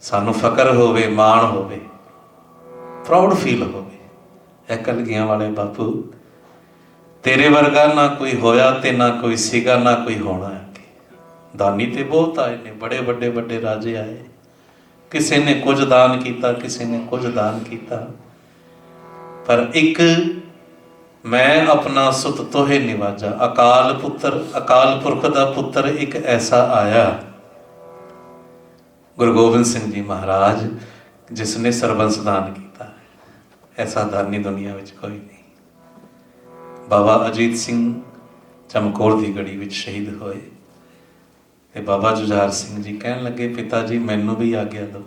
ਸਾਨੂੰ ਫਕਰ ਹੋਵੇ, ਮਾਣ ਹੋਵੇ, ਪ੍ਰਾਊਡ ਫੀਲ ਹੋਵੇ, ਇਹ ਕਲਗੀਆਂ ਵਾਲੇ ਬਾਪੂ ਤੇਰੇ ਵਰਗਾ ਨਾ ਕੋਈ ਹੋਇਆ ਤੇ ਨਾ ਕੋਈ ਸੀਗਾ, ਨਾ ਕੋਈ ਹੋਣਾ ਹੈ। ਦਾਨੀ ਤੇ ਬਹੁਤ ਆਏ ਨੇ, ਬੜੇ ਵੱਡੇ ਵੱਡੇ ਰਾਜੇ ਆਏ, ਕਿਸੇ ਨੇ ਕੁਝ ਦਾਨ ਕੀਤਾ, ਕਿਸੇ ਨੇ ਕੁਝ ਦਾਨ ਕੀਤਾ, ਪਰ ਇੱਕ ਮੈਂ ਆਪਣਾ ਸੁਤ ਤੋਹੇ ਨਿਵਾਜਾ, ਅਕਾਲ ਪੁੱਤਰ, ਅਕਾਲ ਪੁਰਖ ਦਾ ਪੁੱਤਰ ਇੱਕ ਐਸਾ ਆਇਆ, ਗੁਰੂ ਗੋਬਿੰਦ ਸਿੰਘ ਜੀ ਮਹਾਰਾਜ, ਜਿਸ ਨੇ ਸਰਬੰਸ ਦਾਨ ਕੀਤਾ। ਐਸਾ ਦਾਨੀ ਦੁਨੀਆ ਵਿੱਚ ਕੋਈ ਨਹੀਂ। ਬਾਬਾ ਅਜੀਤ ਸਿੰਘ ਚਮਕੌਰ ਦੀ ਗੜੀ ਵਿੱਚ ਸ਼ਹੀਦ ਹੋਏ ਤੇ ਬਾਬਾ ਜੁਝਾਰ ਸਿੰਘ ਜੀ ਕਹਿਣ ਲੱਗੇ, ਪਿਤਾ ਜੀ ਮੈਨੂੰ ਵੀ ਆਗਿਆ ਦਿਓ।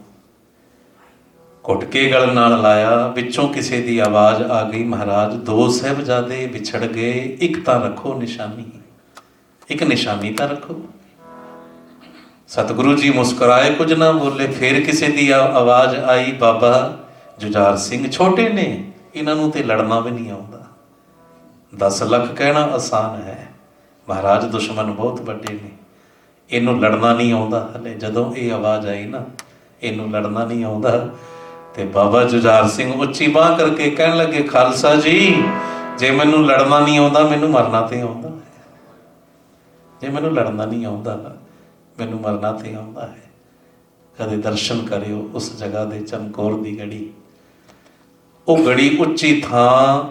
ਘੁੱਟ ਕੇ ਗਲ ਨਾਲ ਲਾਇਆ, ਵਿੱਚੋਂ ਕਿਸੇ ਦੀ ਆਵਾਜ਼ ਆ ਗਈ, ਮਹਾਰਾਜ 2 ਸਾਹਿਬਜ਼ਾਦੇ ਵਿਛੜ ਗਏ, ਇੱਕ ਤਾਂ ਰੱਖੋ ਨਿਸ਼ਾਨੀ, ਇੱਕ ਨਿਸ਼ਾਨੀ ਤਾਂ ਰੱਖੋ। ਸਤਿਗੁਰੂ ਜੀ ਮੁਸਕਰਾਏ, ਕੁਝ ਨਾ ਬੋਲੇ। ਫਿਰ ਕਿਸੇ ਦੀ ਆਵਾਜ਼ ਆਈ, ਬਾਬਾ ਜੁਝਾਰ ਸਿੰਘ ਛੋਟੇ ਨੇ, ਇਹਨਾਂ ਨੂੰ ਤੇ ਲੜਨਾ ਵੀ ਨਹੀਂ ਆਉਂਦਾ। 10 ਲੱਖ ਕਹਿਣਾ ਆਸਾਨ ਹੈ, ਮਹਾਰਾਜ ਦੁਸ਼ਮਣ ਬਹੁਤ ਵੱਡੇ ਨੇ, ਇਹਨੂੰ ਲੜਨਾ ਨਹੀਂ ਆਉਂਦਾ ਹਲੇ। ਜਦੋਂ ਇਹ ਆਵਾਜ਼ ਆਈ ਨਾ, ਇਹਨੂੰ ਲੜਨਾ ਨਹੀਂ ਆਉਂਦਾ, ਤੇ ਬਾਬਾ ਜੁਝਾਰ ਸਿੰਘ ਉੱਚੀ ਬਾਂਹ ਕਰਕੇ ਕਹਿਣ ਲੱਗੇ, ਖਾਲਸਾ ਜੀ, ਜੇ ਮੈਨੂੰ ਲੜਨਾ ਨਹੀਂ ਆਉਂਦਾ, ਮੈਨੂੰ ਮਰਨਾ ਤੇ ਆਉਂਦਾ ਹੈ। ਜੇ ਮੈਨੂੰ ਲੜਨਾ ਨਹੀਂ ਆਉਂਦਾ, ਮੈਨੂੰ ਮਰਨਾ ਤੇ ਆਉਂਦਾ ਹੈ। ਕਦੇ ਦਰਸ਼ਨ ਕਰਿਓ ਉਸ ਜਗ੍ਹਾ ਦੇ, ਚਮਕੌਰ ਦੀ ਗੜੀ। ਉਹ ਗੜੀ ਉੱਚੀ ਥਾਂ,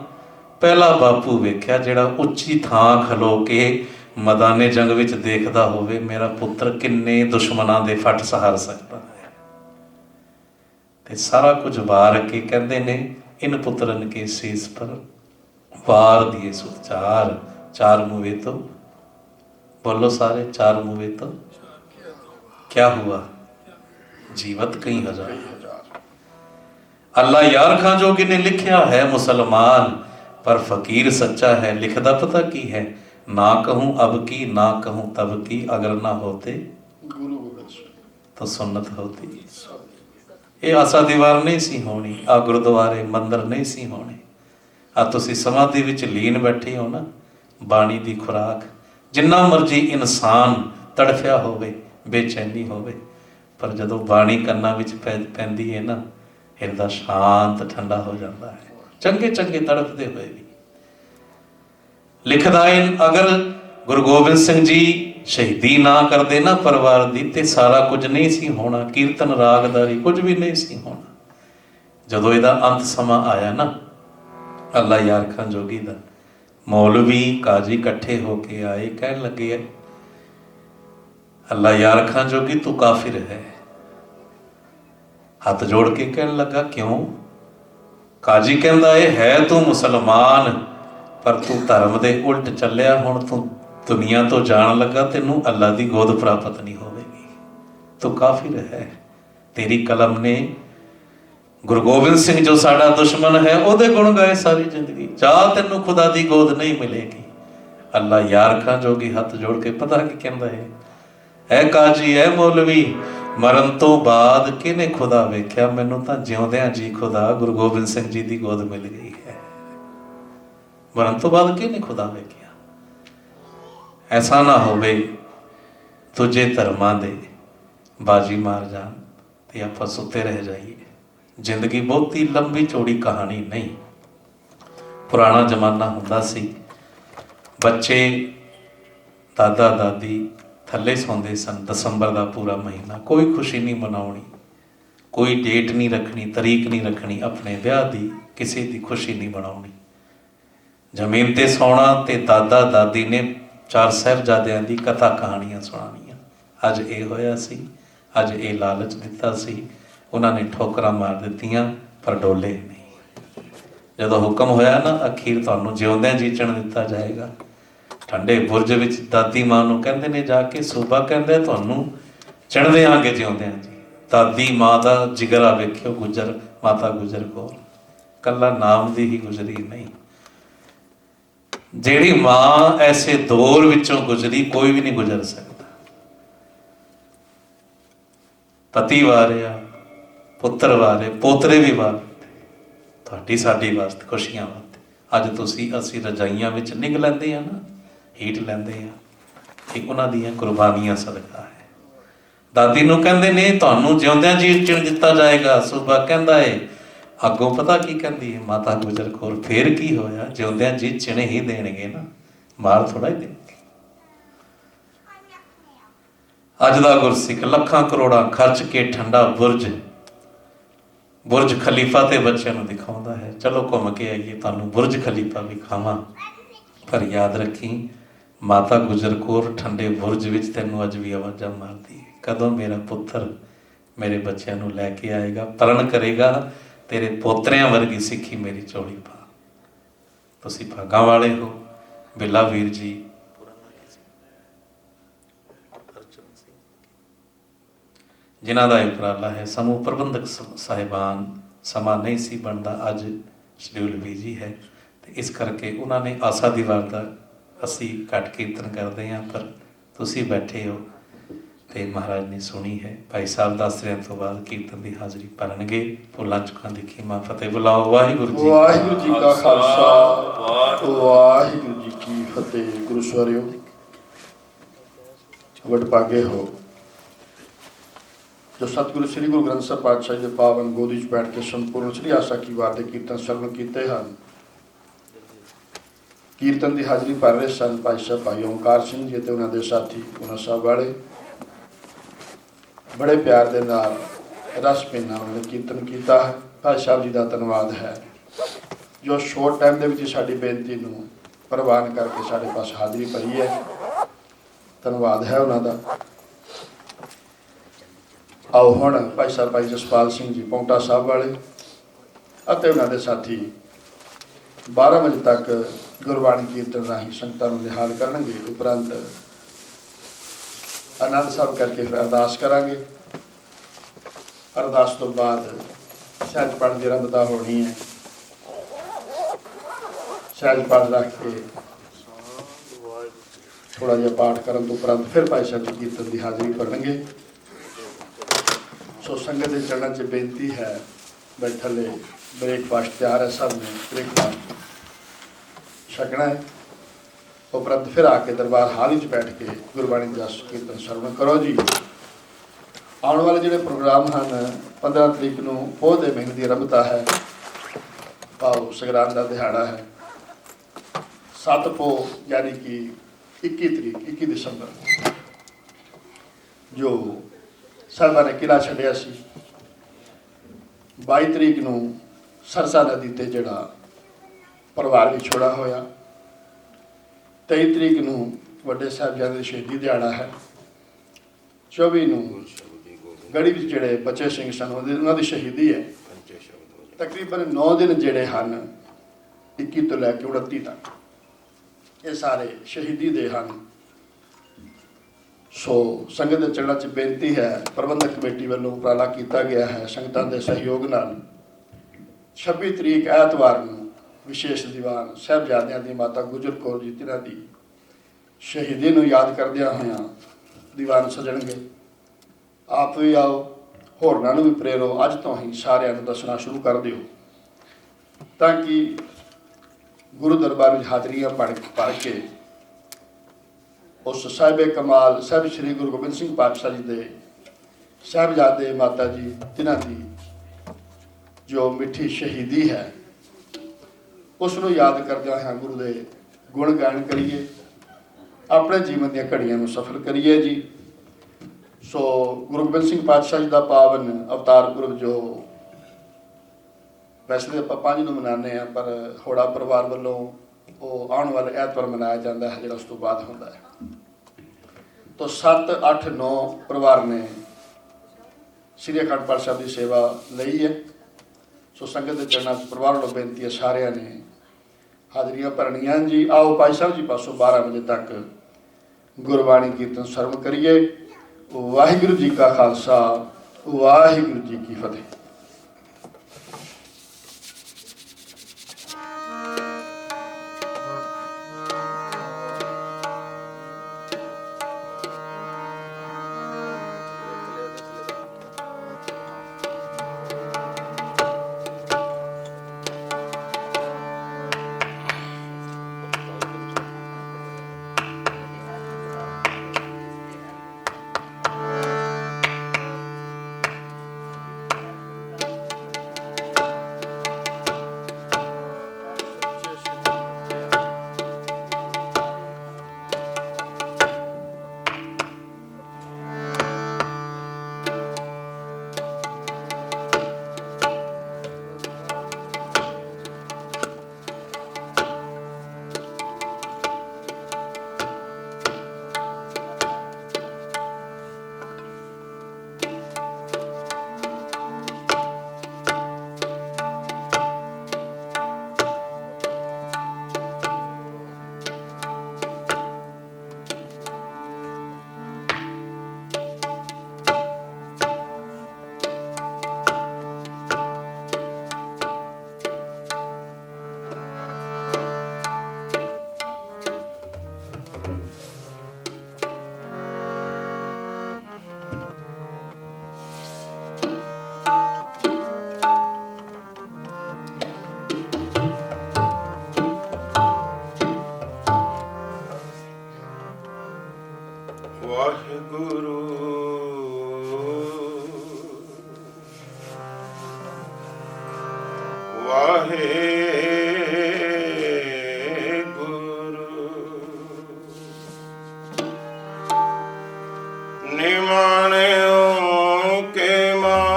ਪਹਿਲਾ ਬਾਪੂ ਵੇਖਿਆ ਜਿਹੜਾ ਉੱਚੀ ਥਾਂ ਖਲੋ ਕੇ ਮੈਦਾਨੇ ਜੰਗ ਵਿੱਚ ਦੇਖਦਾ ਹੋਵੇ, ਮੇਰਾ ਪੁੱਤਰ ਕਿੰਨੇ ਦੁਸ਼ਮਣਾਂ ਦੇ ਫੱਟ ਸਹਾਰ ਸਕਦਾ ਹੈ। ਤੇ ਸਾਰਾ ਕੁਝ ਵਾਰ ਕੇ ਕਹਿੰਦੇ ਨੇ, ਇਨ ਪੁੱਤਰਨ ਕੇ ਸੀਸ ਪਰ ਵਾਰ ਦਿਏ ਸੁਤ ਚਾਰ, 4 ਮੁਵੇ ਤੋਂ बोलो सारे, 4 मुवे तो क्या हुआ, जीवत कई हजार। अल्लाह यार खां जोगी ने लिखा है मुसलमान, पर फकीर सच्चा है। लिखदा पता की है, ना कहूँ अब की, ना कहूँ तब की, अगर ना होते तो सुन्नत होती। ये आसा दीवार नहीं सी होनी, आ गुरुद्वारे मंदिर नहीं सी होने। आ तुसी समाधि विच लीन बैठे हो ना, बाणी दी खुराक, जिन्ना मर्जी इंसान तड़फिया होवे, बेचैनी होवे, पर जदों बाणी कन्ना विच पैंदी है ना, हिरदा शांत ठंडा हो जाता है। चंगे चंगे तड़फते हुए भी लिखदा है, अगर गुरु गोबिंद सिंह जी शहीदी ना करते ना परिवार दी, ते सारा कुछ नहीं सी होना, कीर्तन रागदारी कुछ भी नहीं सी होना। जदों इहदा अंत समा आया ना, अल्लाह यार खां जोगी दा मौलवी काजी इकट्ठे होके आए, कहन लगे, अल्लाह यार खां जोगी तू काफिर है। हाथ जोड़ के कहन लगा, क्यों? काजी कहंदा है तू मुसलमान, पर तू धर्म दे उल्ट चलिया, हुण तू दुनिया तो जान लगा, तेनू अल्लाह दी गोद प्राप्त नहीं होवेगी, तू काफिर है। तेरी कलम ने गुरु गोबिंद सिंह जो साडा दुश्मन है, ओदे गुण गाए सारी जिंदगी, जा तेनू खुदा दी गोद नहीं मिलेगी। अल्लाह यार खां जोगी हाथ जोड़ के पता की कहंदा है, ऐ काजी, ऐ मौलवी, मरण तो बाद किने खुदा वेख्या? मैनू तां जिउंदियां जी खुदा गुरु गोबिंद सिंह जी दी गोद मिल गई है, मरण तो बाद किने खुदा वेख्या? ऐसा ना होवे दूजे धर्मां दे बाजी मार जान ते आपां सुते रह जाइए। जिंदगी बहुत ही लंबी चौड़ी कहानी नहीं। पुराना जमाना हुंदा सी, बच्चे दादा दादी थल्ले सौंदे सन, दसंबर का पूरा महीना, कोई खुशी नहीं मनाउणी, कोई डेट नहीं रखनी, तरीक नहीं रखनी, अपने ब्याह की किसी की खुशी नहीं मनाउणी। जमीन ते सौना ते दादा दादी ने 4 साहिबजादियां दी कथा कहानियां सुनानियां। अज ये होया सी, अज ये लालच दिता सी, उन्होंने ठोकरां मार दित्तियां, पर डोले नहीं। जदों हुक्म होया ना, अखीर तुहानूं जिउंदियां जीचण दिता जाएगा। ठंडे बुरज विच दादी मां नूं कहंदे ने जाके, सूबा कहंदा तुहानूं ਚੜ੍ਹਦੇ ਆਂਗੇ ਜਿਉਂਦਿਆਂ ਜੀ। ਦਾਦੀ ਮਾਂ ਦਾ ਜਿਗਰਾ ਵੇਖਿਓ ਗੁਜਰ ਮਾਤਾ ਗੁਜਰ ਕੌਰ, ਕੱਲਾ ਨਾਮ ਦੀ ਹੀ ਗੁਜ਼ਰੀ ਨਹੀਂ। ਜਿਹੜੀ ਮਾਂ ਐਸੇ ਦੌਰ ਵਿੱਚੋਂ ਗੁਜ਼ਰੀ ਕੋਈ ਵੀ ਨਹੀਂ ਗੁਜ਼ਰ ਸਕਦਾ। ਪਤੀ ਵਾਰਿਆ, ਪੁੱਤਰ ਵਾਰੇ, ਪੋਤਰੇ ਵੀ ਵਾਰੇ, ਤੁਹਾਡੀ ਸਾਡੀ ਵਾਸਤੇ ਖੁਸ਼ੀਆਂ ਵਾਸਤੇ। ਅੱਜ ਤੁਸੀਂ ਅਸੀਂ ਰਜਾਈਆਂ ਵਿੱਚ ਨਿੱਘ ਲੈਂਦੇ ਆ ਨਾ, ਹੀਟ ਲੈਂਦੇ ਆ, ਇਹ ਉਹਨਾਂ ਦੀਆਂ ਕੁਰਬਾਨੀਆਂ ਸਦਕਾ ਹੈ। ਦਾਦੀ ਨੂੰ ਕਹਿੰਦੇ ਨੇ ਤੁਹਾਨੂੰ ਜਿਉਂਦਿਆਂ ਜੀ ਚਿਣ ਦਿੱਤਾ ਜਾਏਗਾ। ਸੂਬਾ ਕਹਿੰਦਾ ਏ, ਅੱਗੋਂ ਪਤਾ ਕੀ ਕਹਿੰਦੀ ਹੈ ਮਾਤਾ ਗੁਜਰ ਕੌਰ, ਫੇਰ ਕੀ ਹੋਇਆ, ਜਿਉਂਦਿਆਂ ਜੀ ਚਿਣ ਹੀ ਦੇਣਗੇ ਨਾ, ਮਾਰ ਥੋੜਾ ਹੀ ਦੇਣਗੇ। ਅੱਜ ਦਾ ਗੁਰਸਿੱਖ ਲੱਖਾਂ ਕਰੋੜਾਂ ਖਰਚ ਕੇ ਠੰਡਾ ਬੁਰਜ ਖਲੀਫਾ ਤੇ ਬੱਚਿਆਂ ਨੂੰ ਦਿਖਾਉਂਦਾ ਹੈ। ਚਲੋ ਘੁੰਮ ਕੇ ਆਈਏ, ਤੁਹਾਨੂੰ ਬੁਰਜ ਖਲੀਫਾ ਵੀ ਖਾਵਾਂ, ਪਰ ਯਾਦ ਰੱਖੀ ਮਾਤਾ ਗੁਜਰ ਕੌਰ ਠੰਡੇ ਬੁਰਜ ਵਿੱਚ ਤੈਨੂੰ ਅੱਜ ਵੀ ਆਵਾਜ਼ਾਂ ਮਾਰਦੀ ਹੈ, ਕਦੋਂ ਮੇਰਾ ਪੁੱਤਰ ਮੇਰੇ ਬੱਚਿਆਂ ਨੂੰ ਲੈ ਕੇ ਆਏਗਾ, ਪਰਨ ਕਰੇਗਾ, ਤੇਰੇ ਪੋਤਰਿਆਂ ਵਰਗੀ ਸਿੱਖੀ ਮੇਰੀ ਝੋਲੀ ਪਾ। ਤੁਸੀਂ ਭਾਗਾਂ ਵਾਲੇ ਹੋ। ਬਿੱਲਾ ਵੀਰ ਜੀ ਜਿਨ੍ਹਾਂ ਦਾ ਇਹ ਉਪਰਾਲਾ ਹੈ, ਸਮੂਹ ਪ੍ਰਬੰਧਕ ਸਾਹਿਬਾਨ, ਸਮਾਂ ਨਹੀਂ ਸੀ ਬਣਦਾ, ਅੱਜ ਸ਼ਡਿਊਲ ਬਿਜੀ ਹੈ, ਤੇ ਇਸ ਕਰਕੇ ਉਹਨਾਂ ਨੇ ਆਸਾ ਦੀ ਵਾਰ ਦਾ ਅਸੀਂ ਘੱਟ ਕੀਰਤਨ ਕਰਦੇ ਹਾਂ, ਪਰ ਤੁਸੀਂ ਬੈਠੇ ਹੋ ਤੇ ਮਹਾਰਾਜ ਨੇ ਸੁਣੀ ਹੈ। ਭਾਈ ਸਾਹਿਬ ਦੱਸ ਰਹੇ ਤੋਂ ਬਾਅਦ ਕੀਰਤਨ ਦੀ ਹਾਜ਼ਰੀ ਭਰਨਗੇ। ਭੁੱਲਾਂ ਚੁੱਕਾਂ ਦੀ ਖਿਮਾ ਫਤਿਹ ਬੁਲਾਓ। ਵਾਹਿਗੁਰੂ ਜੀ ਵਾਹਿਗੁਰੂ ਜੀ ਕਾ ਖਾਲਸਾ, ਵਾਹਿਗੁਰੂ ਜੀ ਕੀ ਫਤਿਹ। ਗੁਰੂ ਸਵਾਰਿਓ, ਵਡਭਾਗੇ ਹੋ ਜੋ ਸਤਿਗੁਰੂ ਸ੍ਰੀ ਗੁਰੂ ਗ੍ਰੰਥ ਸਾਹਿਬ ਪਾਤਸ਼ਾਹ ਦੇ ਪਾਵਨ ਗੋਦੀ 'ਚ ਬੈਠ ਕੇ ਸੰਪੂਰਨ ਸ੍ਰੀ ਆਸਾ ਕੀ ਵਾਰ ਦੇ ਕੀਰਤਨ ਸਰਵਣ ਕੀਤੇ ਹਨ। ਕੀਰਤਨ ਦੀ ਹਾਜ਼ਰੀ ਭਰ ਰਹੇ ਸਨ ਭਾਈ ਸਾਹਿਬ ਭਾਈ ਓਮਕਾਰ ਸਿੰਘ ਜੀ ਤੇ ਉਹਨਾਂ ਦੇ ਸਾਥੀ ਉਹਨਾਂ ਸਾਹਿਬ ਵਾਲੇ। ਬੜੇ ਪਿਆਰ ਦੇ ਨਾਲ ਰਸ ਭਿੰਨਾ ਉਹਨਾਂ ਨੇ ਕੀਰਤਨ ਕੀਤਾ ਹੈ। ਭਾਈ ਸਾਹਿਬ ਜੀ ਦਾ ਧੰਨਵਾਦ ਹੈ ਜੋ ਸ਼ੋਰਟ ਟਾਈਮ ਦੇ ਵਿੱਚ ਸਾਡੀ ਬੇਨਤੀ ਨੂੰ ਪ੍ਰਵਾਨ ਕਰਕੇ ਸਾਡੇ ਪਾਸ ਹਾਜ਼ਰੀ ਭਰੀ ਹੈ। ਧੰਨਵਾਦ ਹੈ ਉਹਨਾਂ ਦਾ। ਆਓ ਹੁਣ ਭਾਈ ਸਾਹਿਬ ਭਾਈ ਜਸਪਾਲ ਸਿੰਘ ਜੀ ਪੌਂਟਾ ਸਾਹਿਬ ਵਾਲੇ ਅਤੇ ਉਹਨਾਂ ਦੇ ਸਾਥੀ 12 ਵਜੇ ਤੱਕ ਗੁਰਬਾਣੀ ਕੀਰਤਨ ਰਾਹੀਂ ਸੰਗਤਾਂ ਨੂੰ ਨਿਹਾਲ ਕਰਨਗੇ। ਉਪਰੰਤ ਆਨੰਦ ਸਾਹਿਬ ਕਰਕੇ ਫਿਰ ਅਰਦਾਸ ਕਰਾਂਗੇ। ਅਰਦਾਸ ਤੋਂ ਬਾਅਦ ਸਹਿਜ ਪਾਠ ਦੀ ਆਰੰਭਤਾ ਹੋਣੀ ਹੈ। ਸਹਿਜ ਪਾਠ ਰੱਖ ਕੇ ਥੋੜਾ ਜਿਹਾ ਪਾਠ ਕਰਨ ਤੋਂ ਉਪਰੰਤ ਫਿਰ ਭਾਈ ਸਾਹਿਬ ਜੀ ਕੀਰਤਨ ਦੀ ਹਾਜ਼ਰੀ ਭਰਨਗੇ। ਸੋ ਸੰਗਤ ਦੇ ਚਰਨਾਂ 'ਚ ਬੇਨਤੀ ਹੈ, ਬੈਠਲੇ ਬ੍ਰੇਕਫਾਸਟ ਤਿਆਰ ਹੈ, ਸਭ ਨੇ ਬ੍ਰੇਕਫਾਸਟ ਛਕਣਾ ਹੈ। ਉਪਰੰਤ ਫਿਰ ਆ ਕੇ ਦਰਬਾਰ ਹਾਲ ਵਿੱਚ ਬੈਠ ਕੇ ਗੁਰਬਾਣੀ ਦਾ ਕੀਰਤਨ ਸਰਵਣ ਕਰੋ ਜੀ। ਆਉਣ ਵਾਲੇ ਜਿਹੜੇ ਪ੍ਰੋਗਰਾਮ ਹਨ, 15 ਤਰੀਕ ਨੂੰ ਪੋਹ ਦੇ ਮਹੀਨੇ ਦੀ ਆਰੰਭਤਾ ਹੈ। ਭਾਵ ਸੰਗਰਾਂਦ ਦਾ ਦਿਹਾੜਾ ਹੈ। 7 ਪੋਹ ਯਾਨੀ ਕਿ 21 ਦਸੰਬਰ ਜੋ ਸਾਹਿਬਾਂ ਨੇ ਕਿਲ੍ਹਾ ਛੱਡਿਆ ਸੀ। 22 ਤਰੀਕ ਨੂੰ ਸਰਸਾ ਨਦੀ ਤੇ ਜਿਹੜਾ ਪਰਿਵਾਰ ਵਿਛੋੜਾ ਹੋਇਆ। 23 ਤਰੀਕ ਨੂੰ ਵੱਡੇ ਸਾਹਿਬਜ਼ਾਦੇ ਦੀ ਸ਼ਹੀਦੀ ਦਿਹਾੜਾ ਹੈ। 24 ਨੂੰ ਗੜੀ ਵਿੱਚ ਜਿਹੜੇ ਬਚੇ ਸਿੰਘ ਸਨ ਉਹਨਾਂ ਦੀ ਸ਼ਹੀਦੀ ਹੈ। ਤਕਰੀਬਨ 9 ਦਿਨ ਜਿਹੜੇ ਹਨ 21 ਤੋਂ ਲੈ ਕੇ 29 ਤੱਕ, ਇਹ ਸਾਰੇ ਸ਼ਹੀਦੀ ਦੇ ਹਨ। ਸੋ ਸੰਗਤ ਦੇ ਚਰਨਾਂ 'ਚ ਬੇਨਤੀ ਹੈ, ਪ੍ਰਬੰਧਕ ਕਮੇਟੀ ਵੱਲੋਂ ਉਪਰਾਲਾ ਕੀਤਾ ਗਿਆ ਹੈ ਸੰਗਤਾਂ ਦੇ ਸਹਿਯੋਗ ਨਾਲ 26 ਤਰੀਕ ਐਤਵਾਰ ਨੂੰ ਵਿਸ਼ੇਸ਼ ਦੀਵਾਨ ਸਾਹਿਬਜ਼ਾਦਿਆਂ ਦੀ ਮਾਤਾ ਗੁਜਰ ਕੌਰ ਜੀ ਤਿਨਾਂ ਦੀ ਸ਼ਹੀਦੀ ਨੂੰ ਯਾਦ ਕਰਦਿਆਂ ਹੋਇਆਂ ਦੀਵਾਨ ਸਜਣਗੇ। ਆਪ ਵੀ ਆਓ, ਹੋਰਨਾਂ ਨੂੰ ਵੀ ਪ੍ਰੇਰੋ। ਅੱਜ ਤੋਂ ਹੀ ਸਾਰਿਆਂ ਨੂੰ ਦੱਸਣਾ ਸ਼ੁਰੂ ਕਰ ਦਿਓ ਤਾਂ ਕਿ ਗੁਰੂ ਦਰਬਾਰ ਵਿੱਚ ਹਾਜ਼ਰੀਆਂ ਭਰ ਕੇ ਉਸ ਸਾਹਿਬੇ ਕਮਾਲ ਸਾਹਿਬ ਸ੍ਰੀ ਗੁਰੂ ਗੋਬਿੰਦ ਸਿੰਘ ਪਾਤਸ਼ਾਹ ਜੀ ਦੇ ਸਾਹਿਬਜ਼ਾਦੇ ਮਾਤਾ ਜੀ ਤਿਨਾਂ ਦੀ ਜੋ ਮਿੱਠੀ ਸ਼ਹੀਦੀ ਹੈ ਉਸ ਨੂੰ ਯਾਦ ਕਰਦਿਆਂ ਹੋਇਆਂ ਗੁਰੂ ਦੇ ਗੁਣ ਗਾਇਨ ਕਰੀਏ, ਆਪਣੇ ਜੀਵਨ ਦੀਆਂ ਘੜੀਆਂ ਨੂੰ ਸਫਲ ਕਰੀਏ ਜੀ। ਸੋ ਗੁਰੂ ਗੋਬਿੰਦ ਸਿੰਘ ਪਾਤਸ਼ਾਹ ਜੀ ਦਾ ਪਾਵਨ ਅਵਤਾਰ ਪੁਰਬ ਜੋ ਵੈਸੇ ਤਾਂ ਆਪਾਂ 5 ਨੂੰ ਮਨਾਉਂਦੇ ਹਾਂ, ਪਰ ਹੋੜਾ ਪਰਿਵਾਰ ਵੱਲੋਂ ਉਹ ਆਉਣ ਵਾਲੇ ਐਤਵਾਰ ਮਨਾਇਆ ਜਾਂਦਾ ਹੈ, ਜਿਹੜਾ ਉਸ ਤੋਂ ਬਾਅਦ ਹੁੰਦਾ ਹੈ। ਤਾਂ 7, 8, 9 ਪਰਿਵਾਰ ਨੇ ਸ੍ਰੀ ਅਖੰਡ ਪਾਠ ਸਾਹਿਬ ਦੀ ਸੇਵਾ ਲਈ ਹੈ। ਸੋ ਸੰਗਤ ਦੇ ਚਰਨਾਂ 'ਚ ਪਰਿਵਾਰ ਵੱਲੋਂ ਬੇਨਤੀ ਹੈ, ਸਾਰਿਆਂ ਨੇ ਹਾਜ਼ਰੀਆਂ ਭਰਨੀਆਂ ਜੀ। ਆਓ ਭਾਈ ਸਾਹਿਬ ਜੀ ਪਾਸੋਂ 12 ਵਜੇ ਤੱਕ ਗੁਰਬਾਣੀ ਕੀਰਤਨ ਸਰਵਣ ਕਰੀਏ। ਵਾਹਿਗੁਰੂ ਜੀ ਕਾ ਖਾਲਸਾ, ਵਾਹਿਗੁਰੂ ਜੀ ਕੀ ਫਤਿਹ। ਵਾਹਿਗੁਰੂ ਨਿਮਾਣਿਓ ਕੇ ਮਾਂ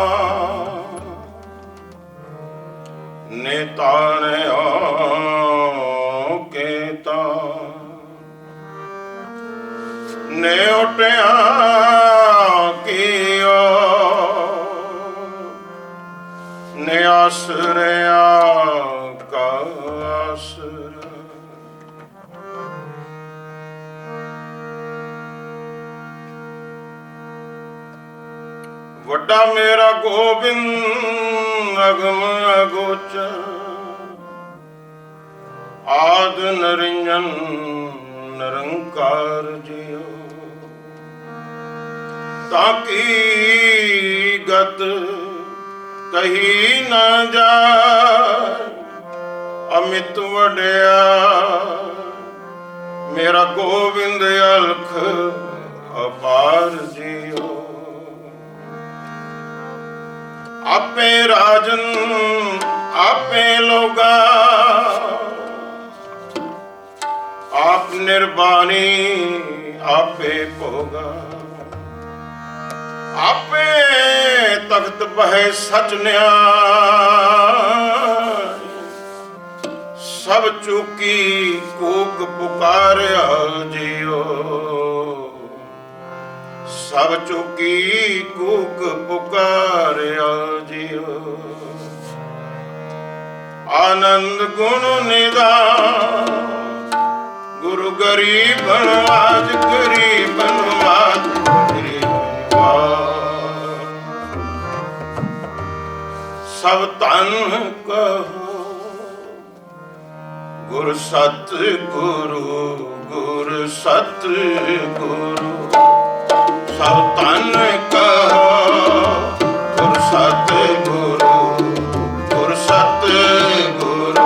ਨਿਤਾਣਿਓ ਕੇ ਤਾਂ ਨੇ ਉਟਿਆ ਕੀਓ ਨੇ ਆਸਰਿਆ ਕਾ ਆਸਰਾ। ਵੱਡਾ ਮੇਰਾ ਗੋਬਿੰਦ ਅਗਮ ਅਗੋਚਰ ਆਦ ਨਿਰੰਜਨ ਨਿਰੰਕਾਰ ਜਿਉ ਤਾਕੀ ਗਤ ਕਹੀ ਨਾ ਜਾਏ ਅਮਿਤ ਵਡਿਆ ਮੇਰਾ ਗੋਬਿੰਦ ਅਲਖ ਅਪਾਰ ਜਿਉ। ਆਪੇ ਰਾਜਨ ਆਪੇ ਲੋਗਾ आप निर्बाणी आपे भोगा आपे तख्त बहे सच न्याय सब चूकी कूक पुकारिया जियो सब चूकी कूक पुकारिया जियो। आनंद गुण निदान गुरु गरीब नवाज गरीब नवाज सब तन कहो गुरु सत गुरु गुरु सत गुरु सब तन कहो गुरु सत गुरु गुरु सत गुरु।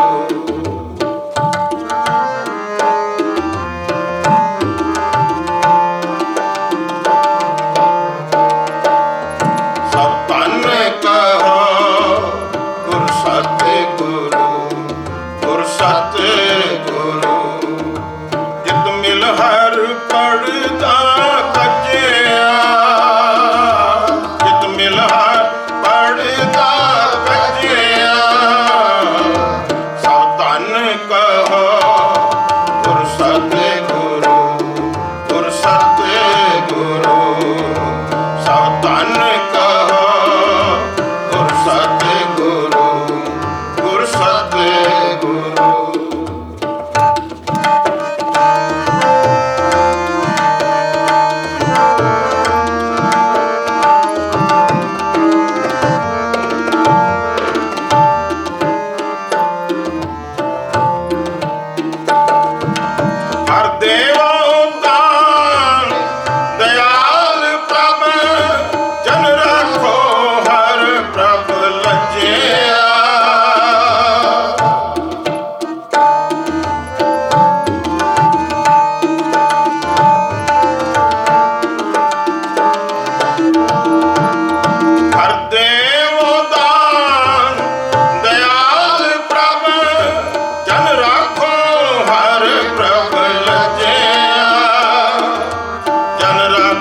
पढ़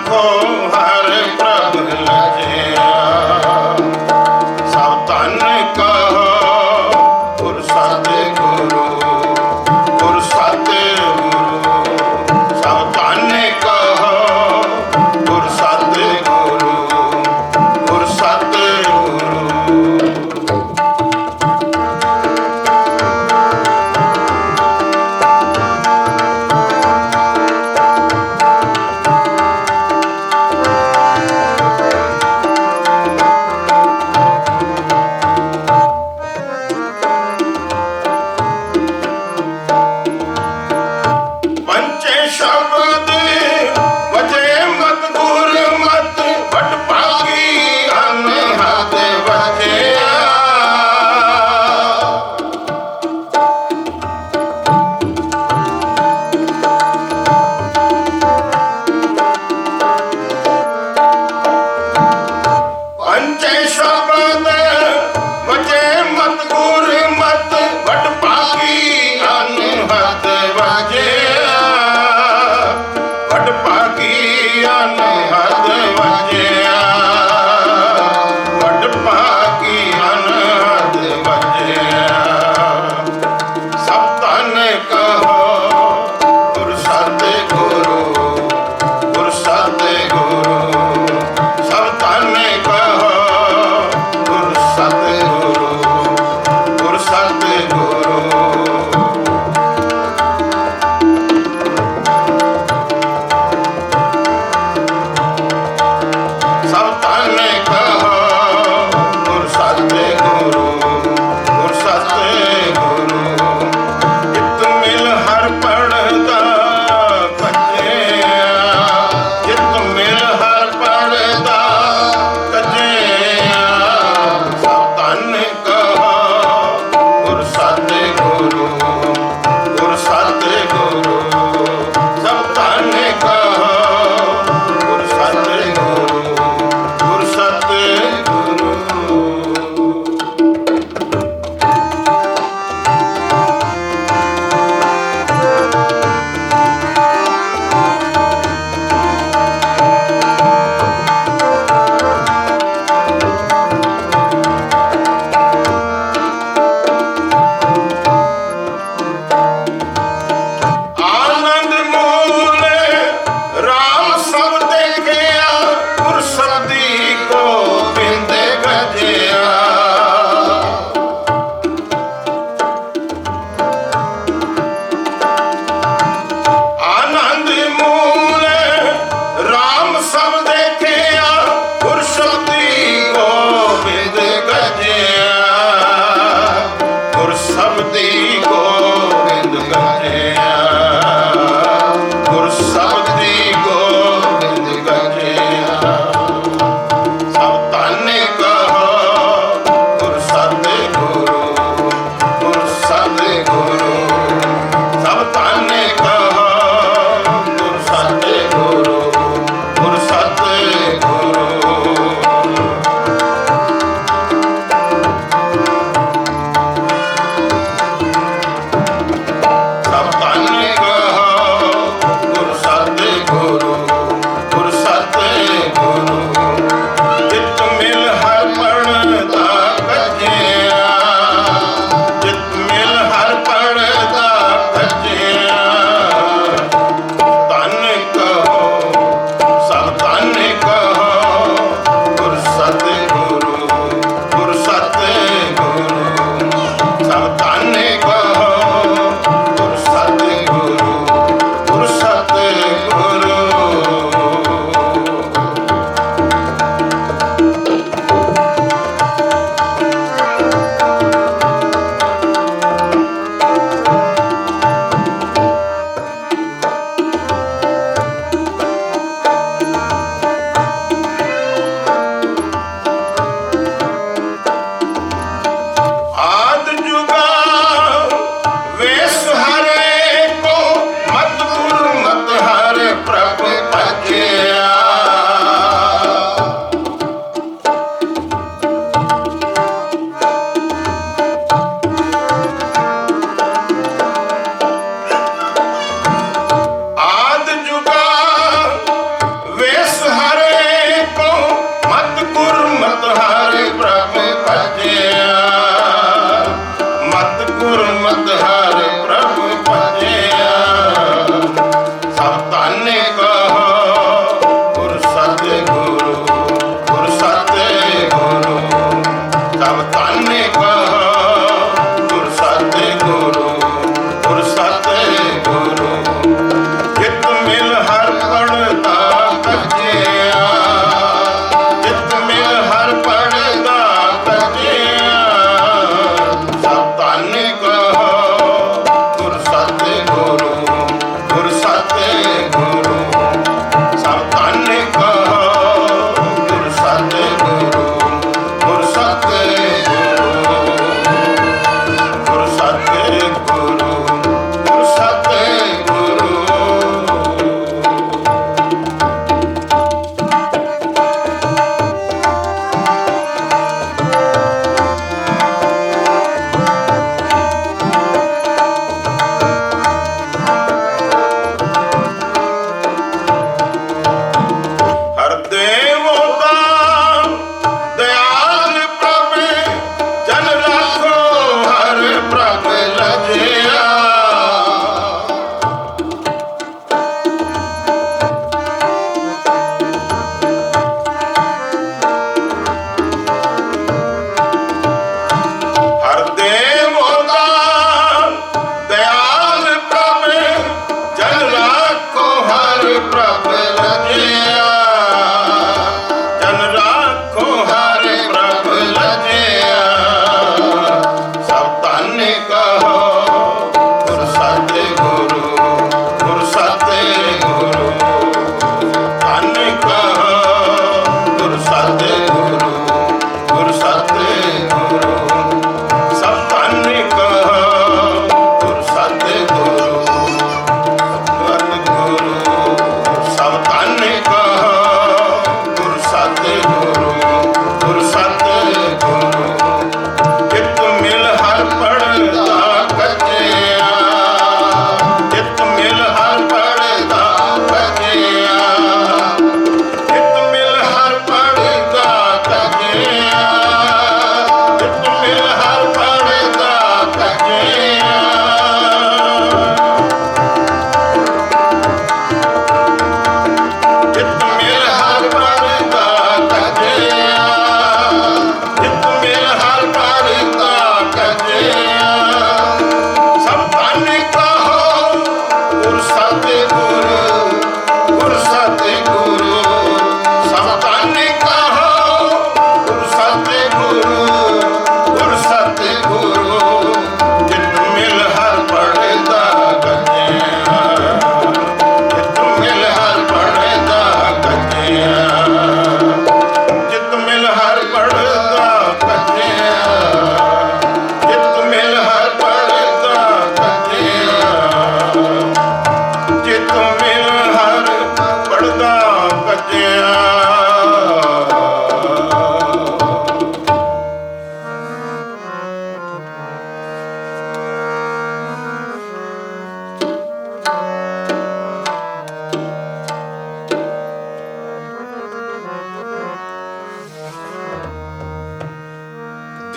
ਆਖੋ ਹਰ ਪ੍ਰਭ ਲਜਿਆ ਸਭ ਧਨ ਕਹੋ ਗੁਰ ਸਤਿਗੁਰੂ ਗੁਰ ਸਤਿਗੁਰੂ ਸਭ ਧਨ ਕਹੋ ਗੁਰ ਸਤਿਗੁਰੂ ਗੁਰ ਸਤਿਗੁਰੂ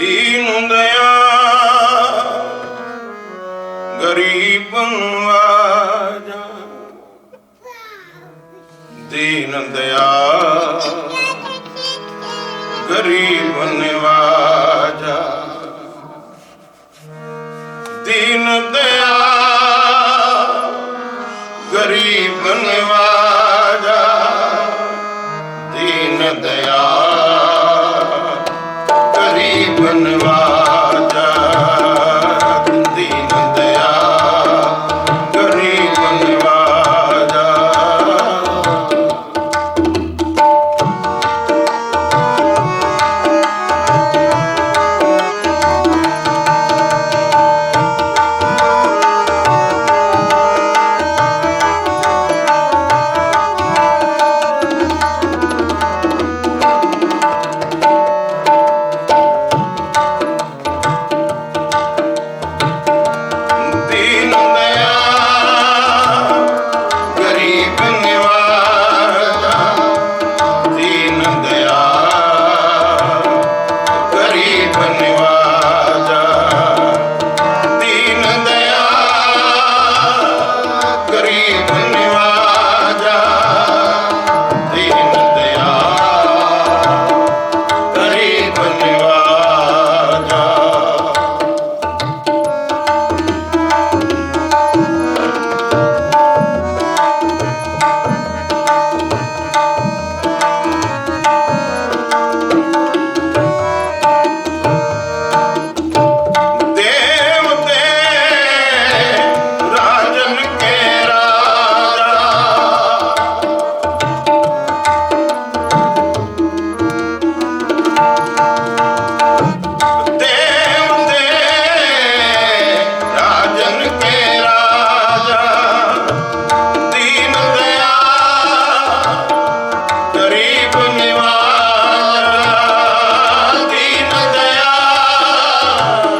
दीन दयाल गरीब नवाजा, दीन दयाल गरीब नवाजा, दीन दयाल गरीब नवाजा, दीन दयाल गरीब नवाजा, दीन दयाल गरीब नवाजा। दीन दयाल गरीब नवाजा, दीन दयाल गरीब नवाजा, दीन दयाल गरीब नवाजा, दीन दयाल गरीब नवाजा। देव दे राजन के राजा, देव दे राजन के राजा, दीन दयाल गरीब नवाजा, दीन दयाल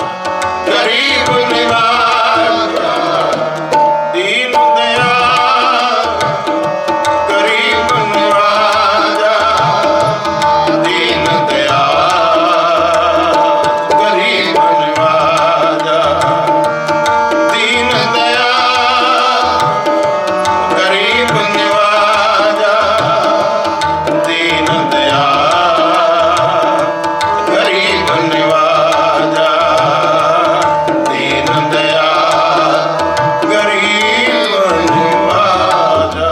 गरीब नवाजा, दीन दयाल गरीब नवाजा, दीन दयाल गरीब नवाजा, दीन दयाल गरीब नवाजा, दीन दयाल गरीब नवाजा, दीन दयाल गरीब नवाजा।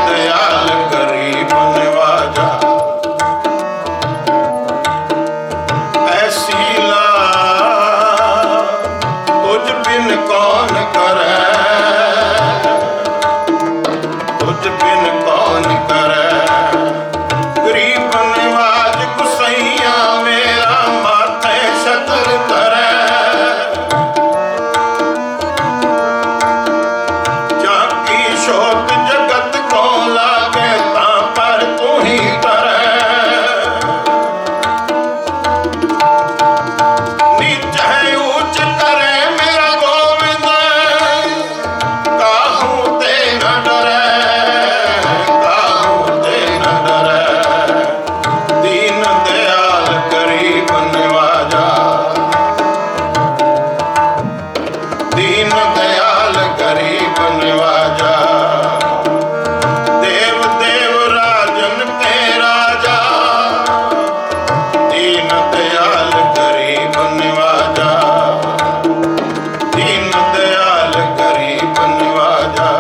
दयाल गरीब निवाजा। ऐसी तुझ बिन कौन करे, तुझ बिन कौन करे। गरीब निवाज गुसैया मेरा माथे छतर धरे। जाकी शोक जगत को लागे ता पर तू ही करे। नीच है ऊंच करे मेरा गोविंद, काहू ते न डरे, काहू ते न डरे। दीन दयाल गरीब निवाजा, दीन दयाल गरीब निवाजा। देव देव राजन के राजा, दीन दयाल गरीब निवाजा, दीन दयाल गरीब निवाजा।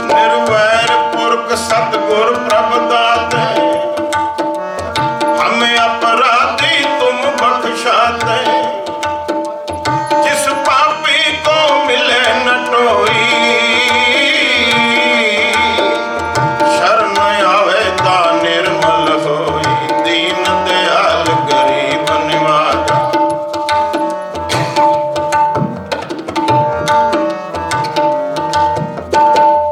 निर्वैर पुरख सतगुर प्रभ दाते, हमें अपराधी तुम बख्शाते। जिस पापी को मिले न टोई, शरण आवे ता निर्मल होई। दीन दयाल गरीब निवाजा,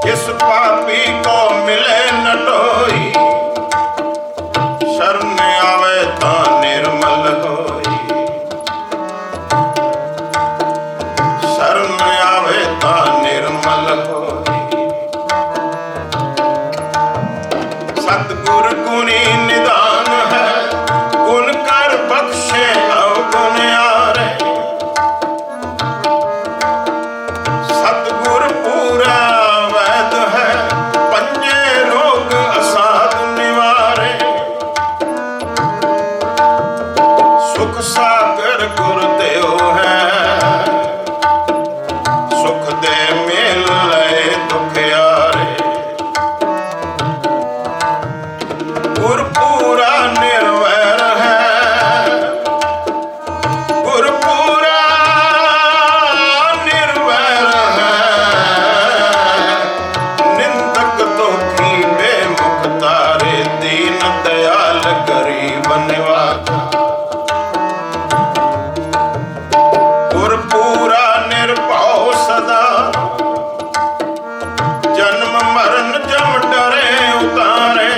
जिस पापी को मिले न टोई, शरण आवे ता निर्मल होई। शरण आवे ता निर्मल होई। सतगुर गुणी निदान है, गुण कर बख्शे अवगुण आरे। सतगुर पूरा वैद है, पंजे रोग असाध निवारे। सुख सागर गुरुदेव है, सुख दे मेल लय दुखियारे। गुर पूरा निर्वैर है, गुर पूरा निर्वैर है। निंदक दुखी बेमुख तारे, दीन दयाल गरीब निवाजा। गुर पूरा निर्भव सदा, जन्म मरण जम डरे उतारे।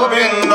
ਗੋਬਿੰਦ